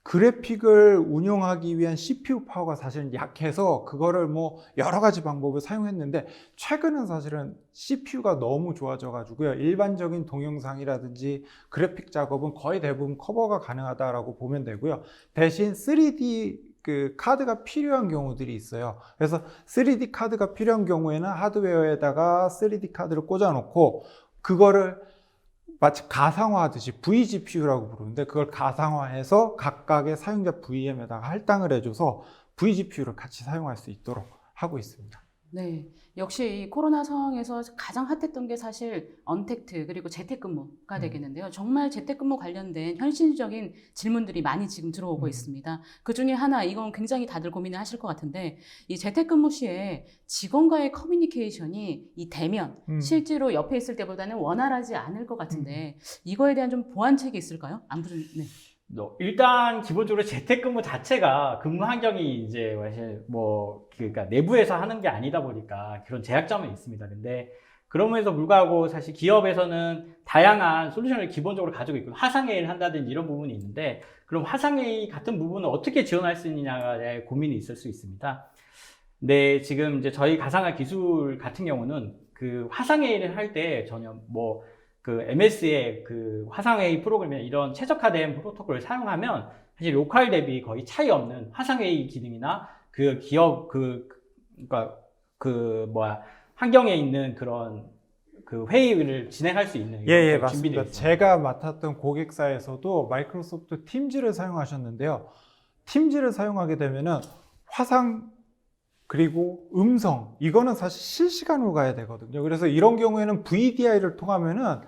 B: 그래픽을 운영하기 위한 CPU 파워가 사실은 약해서 그거를 뭐 여러 가지 방법을 사용했는데, 최근은 사실은 CPU가 너무 좋아져 가지고요. 일반적인 동영상이라든지 그래픽 작업은 거의 대부분 커버가 가능하다라고 보면 되고요. 대신 3D 그 카드가 필요한 경우들이 있어요. 그래서 3D 카드가 필요한 경우에는 하드웨어에다가 3D 카드를 꽂아 놓고 그거를 마치 가상화하듯이 vGPU라고 부르는데, 그걸 가상화해서 각각의 사용자 VM에다가 할당을 해줘서 vGPU를 같이 사용할 수 있도록 하고 있습니다.
A: 네. 역시 이 코로나 상황에서 가장 핫했던 게 사실 언택트 그리고 재택근무가 되겠는데요. 정말 재택근무 관련된 현실적인 질문들이 많이 지금 들어오고 있습니다. 그 중에 하나, 이건 굉장히 다들 고민을 하실 것 같은데, 이 재택근무 시에 직원과의 커뮤니케이션이 이 대면, 실제로 옆에 있을 때보다는 원활하지 않을 것 같은데, 이거에 대한 좀 보완책이 있을까요? 네.
C: 일단 기본적으로 재택근무 자체가 근무 환경이 이제 사실 그러니까 내부에서 하는 게 아니다 보니까 그런 제약점은 있습니다. 근데 그럼에도 불구하고 사실 기업에서는 다양한 솔루션을 기본적으로 가지고 있고, 화상회의를 한다든지 이런 부분이 있는데, 그럼 화상회의 같은 부분을 어떻게 지원할 수 있느냐에 고민이 있을 수 있습니다. 근데 지금 이제 저희 가상화 기술 같은 경우는 그 화상회의를 할 때 전혀 그 MS의 그 화상회의 프로그램이나 이런 최적화된 프로토콜을 사용하면 사실 로컬 대비 거의 차이 없는 화상회의 기능이나 그 기업 그러니까 환경에 있는 그런 그 회의를 진행할 수 있는
B: 예,
C: 준비되어
B: 맞습니다.
C: 있습니다.
B: 제가 맡았던 고객사에서도 마이크로소프트 팀즈를 사용하셨는데요. 팀즈를 사용하게 되면은 화상 그리고 음성, 이거는 사실 실시간으로 가야 되거든요. 그래서 이런 경우에는 VDI를 통하면은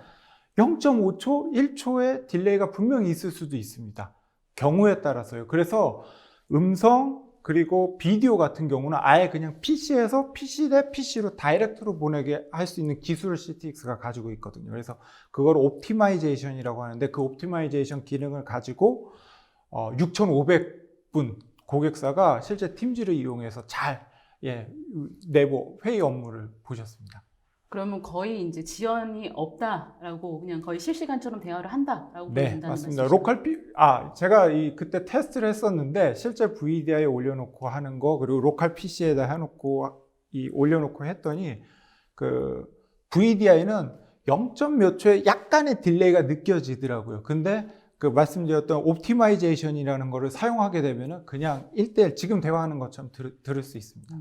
B: 0.5초, 1초의 딜레이가 분명히 있을 수도 있습니다. 경우에 따라서요. 그래서 음성 그리고 비디오 같은 경우는 아예 그냥 PC에서 PC 대 PC로 다이렉트로 보내게 할 수 있는 기술을 CTX가 가지고 있거든요. 그래서 그걸 옵티마이제이션이라고 하는데, 그 옵티마이제이션 기능을 가지고 6,500분 고객사가 실제 팀즈를 이용해서 잘 내부 회의 업무를 보셨습니다.
A: 그러면 거의 이제 지연이 없다라고, 그냥 거의 실시간처럼 대화를 한다라고 보면
B: 네,
A: 된다는
B: 맞습니다.
A: 말씀이시죠?
B: 제가 그때 테스트를 했었는데, 실제 VDI에 올려놓고 하는 거, 그리고 로컬 PC에다 해놓고 올려놓고 했더니 그 VDI는 0. 몇 초에 약간의 딜레이가 느껴지더라고요. 근데 그 말씀드렸던 옵티마이제이션이라는 거를 사용하게 되면은 그냥 1대1 지금 대화하는 것처럼 들을 수 있습니다.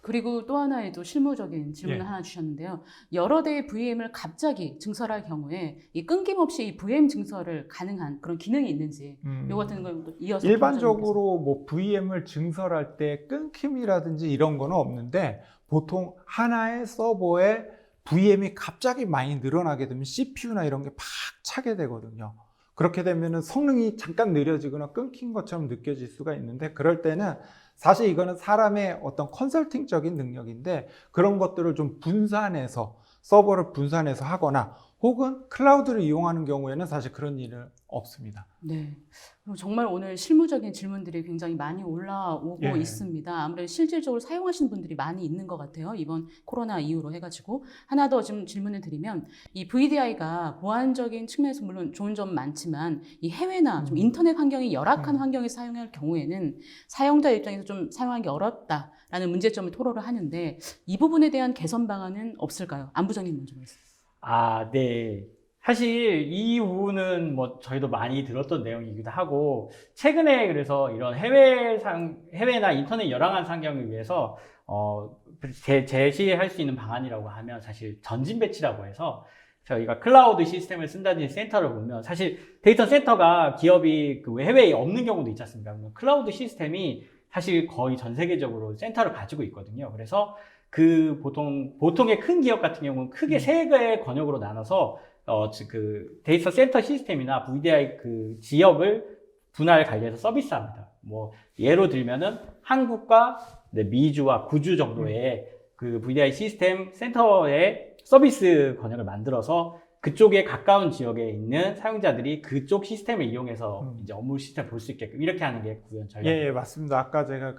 A: 그리고 또 하나의 또 실무적인 질문을 하나 주셨는데요. 여러 대의 VM을 갑자기 증설할 경우에 이 끊김없이 이 VM 증설을 가능한 그런 기능이 있는지, 요 같은 걸 또 이어서
B: 일반적으로 VM을 증설할 때 끊김이라든지 이런 거는 없는데, 보통 하나의 서버에 VM이 갑자기 많이 늘어나게 되면 CPU나 이런 게 팍 차게 되거든요. 그렇게 되면 성능이 잠깐 느려지거나 끊긴 것처럼 느껴질 수가 있는데, 그럴 때는 사실 이거는 사람의 어떤 컨설팅적인 능력인데, 그런 것들을 좀 분산해서 서버를 분산해서 하거나 혹은 클라우드를 이용하는 경우에는 사실 그런 일은 없습니다.
A: 네. 그럼 정말 오늘 실무적인 질문들이 굉장히 많이 올라오고 있습니다. 아무래도 실질적으로 사용하시는 분들이 많이 있는 것 같아요. 이번 코로나 이후로 해가지고. 하나 더 좀 질문을 드리면, 이 VDI가 보안적인 측면에서 물론 좋은 점 많지만, 이 해외나 좀 인터넷 환경이 열악한 환경에서 사용할 경우에는 사용자 입장에서 좀 사용하기 어렵다라는 문제점을 토로를 하는데, 이 부분에 대한 개선 방안은 없을까요? 안 부장님 먼저 말씀.
C: 네. 사실 이 부분은 저희도 많이 들었던 내용이기도 하고, 최근에 그래서 이런 해외나 인터넷 열악한 환경을 위해서 제시할 수 있는 방안이라고 하면, 사실 전진 배치라고 해서 저희가 클라우드 시스템을 쓴다든지 센터를 보면, 사실 데이터 센터가 기업이 그 해외에 없는 경우도 있지 않습니까? 클라우드 시스템이 사실 거의 전 세계적으로 센터를 가지고 있거든요. 그래서 그 보통의 큰 기업 같은 경우는 크게 세 개의 권역으로 나눠서 그 데이터 센터 시스템이나 VDI 그 지역을 분할 관리해서 서비스합니다. 예로 들면은 한국과 미주와 구주 정도의 그 VDI 시스템 센터의 서비스 권역을 만들어서 그쪽에 가까운 지역에 있는 사용자들이 그쪽 시스템을 이용해서 이제 업무 시스템을 볼 수 있게끔 이렇게 하는 게 구현 전략입니다.
B: 예, 맞습니다. 아까 제가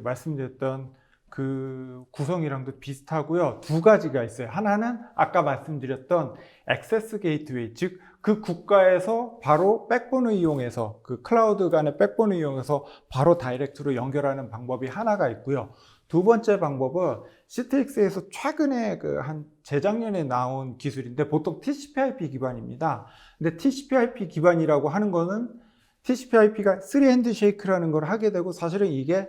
B: 말씀드렸던 그 구성이랑도 비슷하고요. 두 가지가 있어요. 하나는 아까 말씀드렸던 액세스 게이트웨이, 즉 그 국가에서 바로 백본을 이용해서 그 클라우드 간의 백본을 이용해서 바로 다이렉트로 연결하는 방법이 하나가 있고요. 두 번째 방법은 CTX에서 최근에 한 재작년에 나온 기술인데 보통 TCP/IP 기반입니다. 근데 TCP/IP 기반이라고 하는 거는 TCP/IP가 3핸드 쉐이크라는 걸 하게 되고 사실은 이게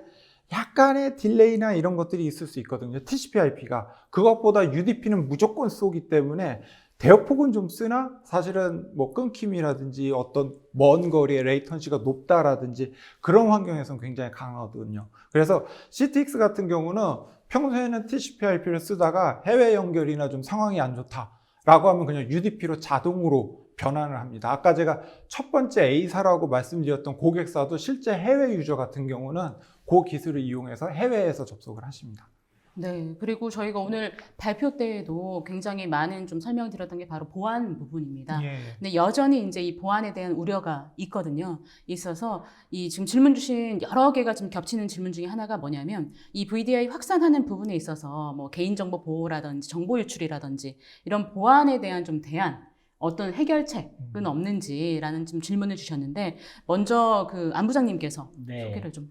B: 약간의 딜레이나 이런 것들이 있을 수 있거든요. TCP/IP가 그것보다 UDP는 무조건 쏘기 때문에 대역폭은 좀 쓰나 사실은 뭐 끊김이라든지 어떤 먼 거리의 레이턴시가 높다라든지 그런 환경에서는 굉장히 강하거든요. 그래서 CTX 같은 경우는 평소에는 TCP/IP를 쓰다가 해외 연결이나 좀 상황이 안 좋다라고 하면 그냥 UDP로 자동으로 변환을 합니다. 아까 제가 첫 번째 A사라고 말씀드렸던 고객사도 실제 해외 유저 같은 경우는 그 기술을 이용해서 해외에서 접속을 하십니다.
A: 네, 그리고 저희가 오늘 발표 때에도 굉장히 많은 좀 설명드렸던 게 바로 보안 부분입니다.
B: 예.
A: 근데 여전히 이제 이 보안에 대한 우려가 있거든요. 있어서 이 지금 질문 주신 여러 개가 좀 겹치는 질문 중에 하나가 뭐냐면 이 VDI 확산하는 부분에 있어서 뭐 개인정보 보호라든지 정보 유출이라든지 이런 보안에 대한 좀 대안 어떤 해결책은 없는지라는 좀 질문을 주셨는데 먼저 그 안 부장님께서
C: 네.
A: 소개를 좀.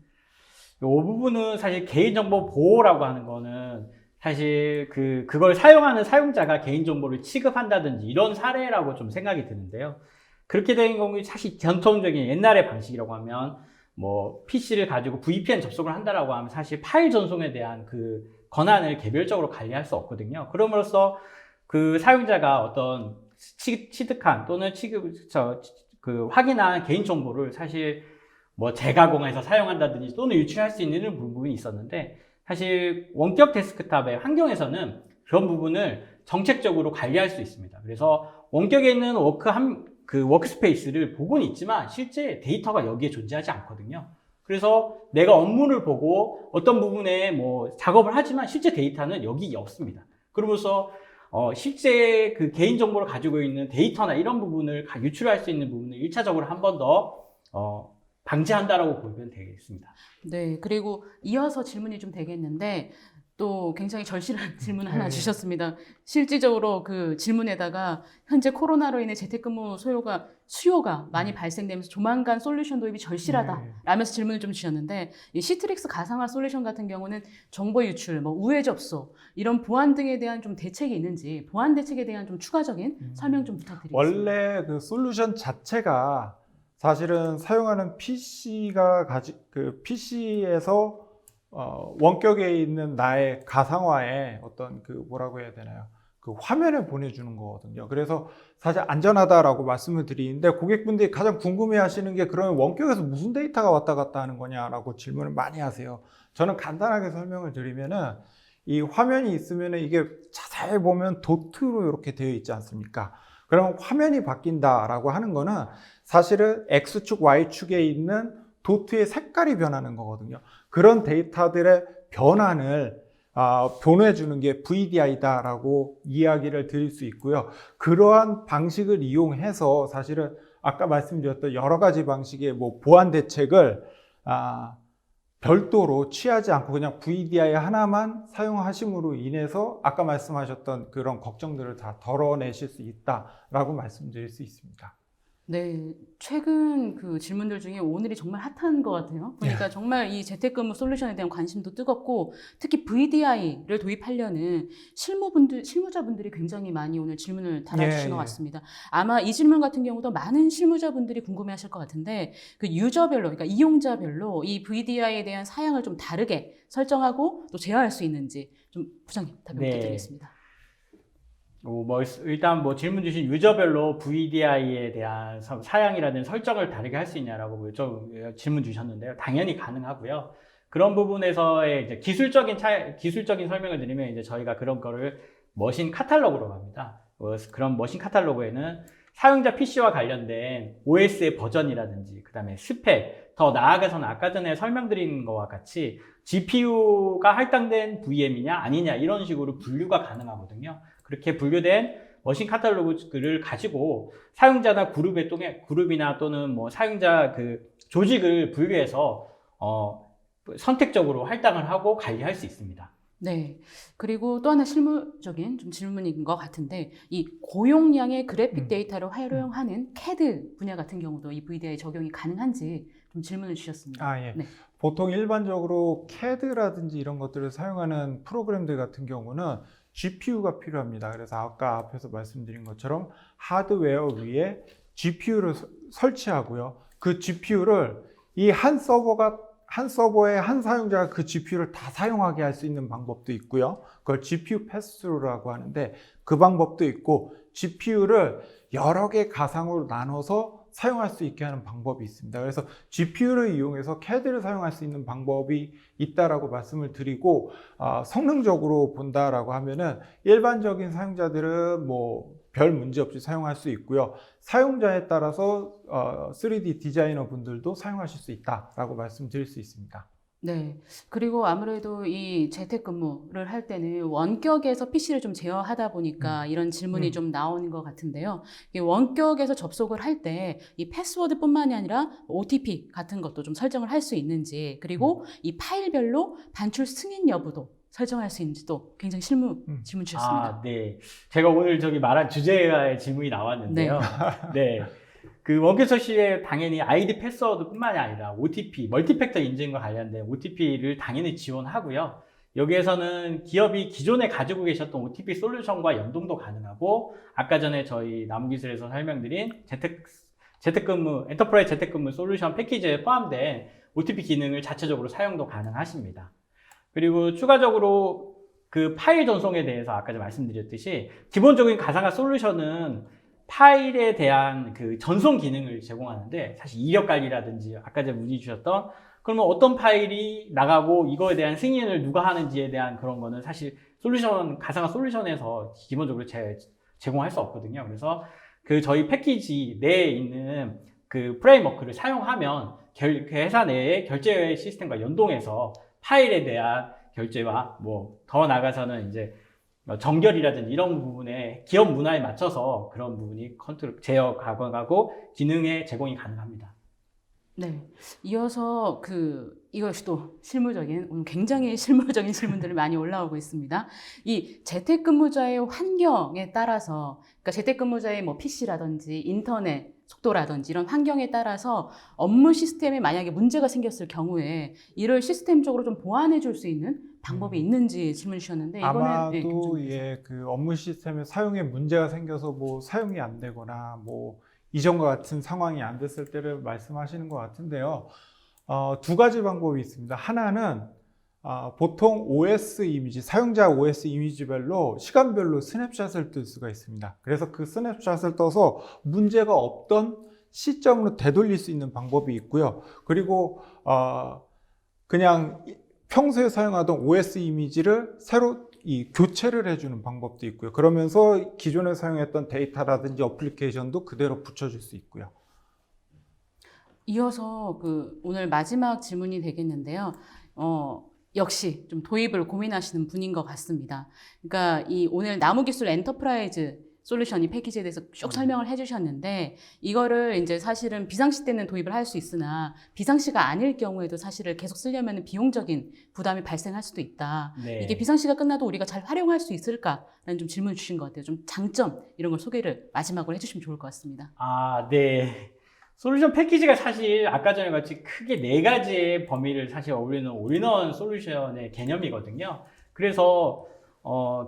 C: 이 부분은 사실 개인정보 보호라고 하는 거는 사실 그걸 사용하는 사용자가 개인정보를 취급한다든지 이런 사례라고 좀 생각이 드는데요. 그렇게 된 경우에 사실 전통적인 옛날의 방식이라고 하면 뭐 PC를 가지고 VPN 접속을 한다라고 하면 사실 파일 전송에 대한 그 권한을 개별적으로 관리할 수 없거든요. 그럼으로써 그 사용자가 어떤 취득한 또는 확인한 개인정보를 사실 뭐 재가공해서 사용한다든지 또는 유출할 수 있는 부분이 있었는데 사실 원격 데스크탑의 환경에서는 그런 부분을 정책적으로 관리할 수 있습니다. 그래서 원격에 있는 워크스페이스를 보고는 있지만 실제 데이터가 여기에 존재하지 않거든요. 그래서 내가 업무를 보고 어떤 부분에 뭐 작업을 하지만 실제 데이터는 여기 없습니다. 그러면서 실제 그 개인정보를 가지고 있는 데이터나 이런 부분을 유출할 수 있는 부분을 1차적으로 한 번 더 방지한다라고 보면 되겠습니다.
A: 네, 그리고 이어서 질문이 좀 되겠는데 또 굉장히 절실한 질문 하나 주셨습니다. 실질적으로 그 질문에다가 현재 코로나로 인해 재택근무 수요가 많이 발생되면서 조만간 솔루션 도입이 절실하다라면서 질문을 좀 주셨는데 이 시트릭스 가상화 솔루션 같은 경우는 정보 유출, 뭐 우회 접속 이런 보안 등에 대한 좀 대책이 있는지 보안 대책에 대한 좀 추가적인 설명 좀 부탁드리겠습니다.
B: 원래 그 솔루션 자체가 사실은 사용하는 PC에서 원격에 있는 나의 가상화의 어떤 뭐라고 해야 되나요? 그 화면을 보내주는 거거든요. 그래서 사실 안전하다라고 말씀을 드리는데 고객분들이 가장 궁금해 하시는 게 그러면 원격에서 무슨 데이터가 왔다 갔다 하는 거냐라고 질문을 많이 하세요. 저는 간단하게 설명을 드리면은 이 화면이 있으면은 이게 자세히 보면 도트로 이렇게 되어 있지 않습니까? 그러면 화면이 바뀐다라고 하는 거는 사실은 X축, Y축에 있는 도트의 색깔이 변하는 거거든요. 그런 데이터들의 변환을 보내주는 게 VDI다라고 이야기를 드릴 수 있고요. 그러한 방식을 이용해서 사실은 아까 말씀드렸던 여러 가지 방식의 뭐 보안 대책을 별도로 취하지 않고 그냥 VDI 하나만 사용하심으로 인해서 아까 말씀하셨던 그런 걱정들을 다 덜어내실 수 있다라고 말씀드릴 수 있습니다.
A: 네, 최근 그 질문들 중에 오늘이 정말 핫한 것 같아요. 보니까 정말 이 재택근무 솔루션에 대한 관심도 뜨겁고 특히 VDI를 도입하려는 실무자분들이 굉장히 많이 오늘 질문을 달아주신 것 같습니다. 아마 이 질문 같은 경우도 많은 실무자분들이 궁금해하실 것 같은데 그 유저별로, 그러니까 이용자별로 이 VDI에 대한 사양을 좀 다르게 설정하고 또 제어할 수 있는지 좀 부장님 답변 부탁드리겠습니다.
C: 일단 질문 주신 유저별로 VDI에 대한 사양이라든지 설정을 다르게 할 수 있냐라고 질문 주셨는데요. 당연히 가능하고요. 그런 부분에서의 이제 기술적인 설명을 드리면 이제 저희가 그런 거를 머신 카탈로그로 합니다. 그런 머신 카탈로그에는 사용자 PC와 관련된 OS의 버전이라든지 그다음에 스펙 더 나아가서는 아까 전에 설명드린 것과 같이 GPU가 할당된 VM이냐 아니냐 이런 식으로 분류가 가능하거든요. 그렇게 분류된 머신 카탈로그를 가지고 사용자나 그룹이나 또는 뭐 사용자 그 조직을 분류해서 선택적으로 할당을 하고 관리할 수 있습니다.
A: 네. 그리고 또 하나 실무적인 좀 질문인 것 같은데, 이 고용량의 그래픽 데이터를 활용하는 CAD 분야 같은 경우도 이 VDI 적용이 가능한지 좀 질문을 주셨습니다.
B: 예.
A: 네.
B: 보통 일반적으로 CAD라든지 이런 것들을 사용하는 프로그램들 같은 경우는 GPU가 필요합니다. 그래서 아까 앞에서 말씀드린 것처럼 하드웨어 위에 GPU를 설치하고요. 그 GPU를 이 한 서버에 한 사용자가 그 GPU를 다 사용하게 할 수 있는 방법도 있고요. 그걸 GPU 패스스루라고 하는데 그 방법도 있고, GPU를 여러 개 가상으로 나눠서 사용할 수 있게 하는 방법이 있습니다. 그래서 GPU를 이용해서 CAD를 사용할 수 있는 방법이 있다라고 말씀을 드리고, 성능적으로 본다라고 하면은 일반적인 사용자들은 뭐 별 문제 없이 사용할 수 있고요. 사용자에 따라서 3D 디자이너 분들도 사용하실 수 있다라고 말씀드릴 수 있습니다.
A: 네. 그리고 아무래도 이 재택근무를 할 때는 원격에서 PC를 좀 제어하다 보니까 이런 질문이 좀 나오는 것 같은데요. 이 원격에서 접속을 할 때 이 패스워드뿐만이 아니라 OTP 같은 것도 좀 설정을 할 수 있는지, 그리고 이 파일별로 반출 승인 여부도 설정할 수 있는지도 굉장히 질문 주셨습니다.
C: 네. 제가 오늘 말한 주제의 질문이 나왔는데요. 네. 그 원격 서식에 당연히 아이디 패스워드뿐만이 아니라 OTP, 멀티팩터 인증과 관련된 OTP를 당연히 지원하고요. 여기에서는 기업이 기존에 가지고 계셨던 OTP 솔루션과 연동도 가능하고, 아까 전에 저희 나무기술에서 설명드린 재택근무, 엔터프라이즈 재택근무 솔루션 패키지에 포함된 OTP 기능을 자체적으로 사용도 가능하십니다. 그리고 추가적으로 그 파일 전송에 대해서 아까 말씀드렸듯이 기본적인 가상화 솔루션은 파일에 대한 그 전송 기능을 제공하는데, 사실 이력 관리라든지 아까 전에 문의 주셨던 그러면 어떤 파일이 나가고 이거에 대한 승인을 누가 하는지에 대한 그런 거는 사실 가상화 솔루션에서 기본적으로 제공할 수 없거든요. 그래서 그 저희 패키지 내에 있는 그 프레임워크를 사용하면 그 회사 내의 결제 시스템과 연동해서 파일에 대한 결제와 뭐 더 나가서는 이제 정결이라든지 이런 부분에 기업 문화에 맞춰서 그런 부분이 제어 가공하고 기능의 제공이 가능합니다.
A: 네. 이어서 이것이 또 오늘 굉장히 실무적인 질문들이 많이 올라오고 있습니다. 이 재택근무자의 환경에 따라서, 그러니까 재택근무자의 뭐 PC라든지 인터넷 속도라든지 이런 환경에 따라서 업무 시스템에 만약에 문제가 생겼을 경우에 이를 시스템적으로 좀 보완해 줄 수 있는 방법이 있는지 질문 주셨는데, 이거는
B: 아마도 그 업무 시스템에 사용에 문제가 생겨서 뭐 사용이 안 되거나 뭐 이전과 같은 상황이 안 됐을 때를 말씀하시는 것 같은데요. 두 가지 방법이 있습니다. 하나는 보통 OS 이미지, 사용자 OS 이미지별로 시간별로 스냅샷을 뜰 수가 있습니다. 그래서 그 스냅샷을 떠서 문제가 없던 시점으로 되돌릴 수 있는 방법이 있고요. 그리고 그냥 평소에 사용하던 OS 이미지를 새로 교체를 해주는 방법도 있고요. 그러면서 기존에 사용했던 데이터라든지 어플리케이션도 그대로 붙여줄 수 있고요.
A: 이어서 오늘 마지막 질문이 되겠는데요. 역시 좀 도입을 고민하시는 분인 것 같습니다. 그러니까 오늘 나무기술 엔터프라이즈 솔루션이 패키지에 대해서 쭉 설명을 해주셨는데, 이거를 이제 사실은 비상시 때는 도입을 할 수 있으나 비상시가 아닐 경우에도 사실을 계속 쓰려면 비용적인 부담이 발생할 수도 있다.
C: 네.
A: 이게 비상시가 끝나도 우리가 잘 활용할 수 있을까라는 좀 질문 주신 것 같아요. 좀 장점 이런 걸 소개를 마지막으로 해주시면 좋을 것 같습니다.
C: 네. 솔루션 패키지가 사실 아까 전에 같이 크게 4가지의 범위를 사실 어울리는 올인원 솔루션의 개념이거든요. 그래서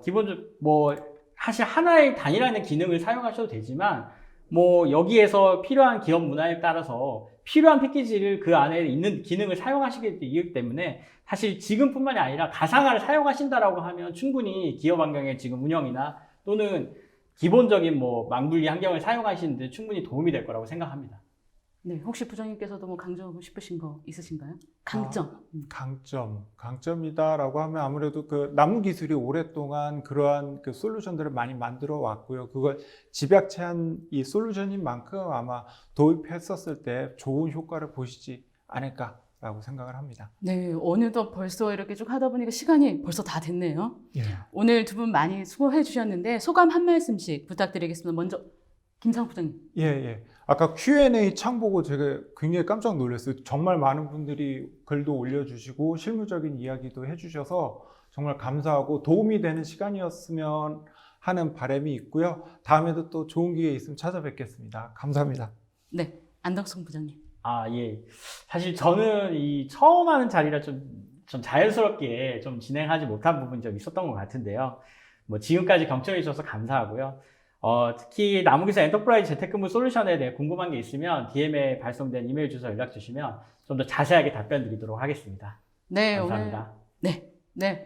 C: 기본적으로 사실 하나의 단일화된 기능을 사용하셔도 되지만, 여기에서 필요한 기업 문화에 따라서 필요한 패키지를 그 안에 있는 기능을 사용하시게 되기 때문에, 사실 지금뿐만이 아니라 가상화를 사용하신다라고 하면 충분히 기업 환경의 지금 운영이나 또는 기본적인 망분리 환경을 사용하시는데 충분히 도움이 될 거라고 생각합니다.
A: 네, 혹시 부장님께서도 강조하고 싶으신 거 있으신가요?
B: 강점이다라고 하면 아무래도 나무기술이 오랫동안 그러한 솔루션들을 많이 만들어 왔고요. 그걸 집약체한 이 솔루션인 만큼 아마 도입했었을 때 좋은 효과를 보시지 않을까라고 생각을 합니다.
A: 네, 어느덧 벌써 이렇게 쭉 하다 보니까 시간이 벌써 다 됐네요.
B: 예.
A: 오늘 두 분 많이 수고해 주셨는데 소감 한 말씀씩 부탁드리겠습니다. 먼저 김상욱 부장님.
B: 예, 예. 아까 Q&A 창 보고 제가 굉장히 깜짝 놀랐어요. 정말 많은 분들이 글도 올려주시고 실무적인 이야기도 해주셔서 정말 감사하고 도움이 되는 시간이었으면 하는 바람이 있고요. 다음에도 또 좋은 기회 있으면 찾아뵙겠습니다. 감사합니다.
A: 네, 안덕성 부장님.
C: 아, 예. 사실 저는 이 처음 하는 자리라 좀 자연스럽게 좀 진행하지 못한 부분이 좀 있었던 것 같은데요. 뭐 지금까지 경청해 주셔서 감사하고요. 특히 나무기사 엔터프라이즈 재택근무 솔루션에 대해 궁금한 게 있으면 DM에 발송된 이메일 주소 연락 주시면 좀 더 자세하게 답변 드리도록 하겠습니다.
A: 네,
C: 감사합니다.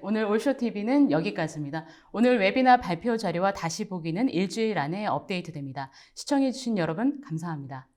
A: 오늘 올쇼TV는 여기까지입니다. 오늘 웨비나 발표 자료와 다시 보기는 일주일 안에 업데이트됩니다. 시청해주신 여러분 감사합니다.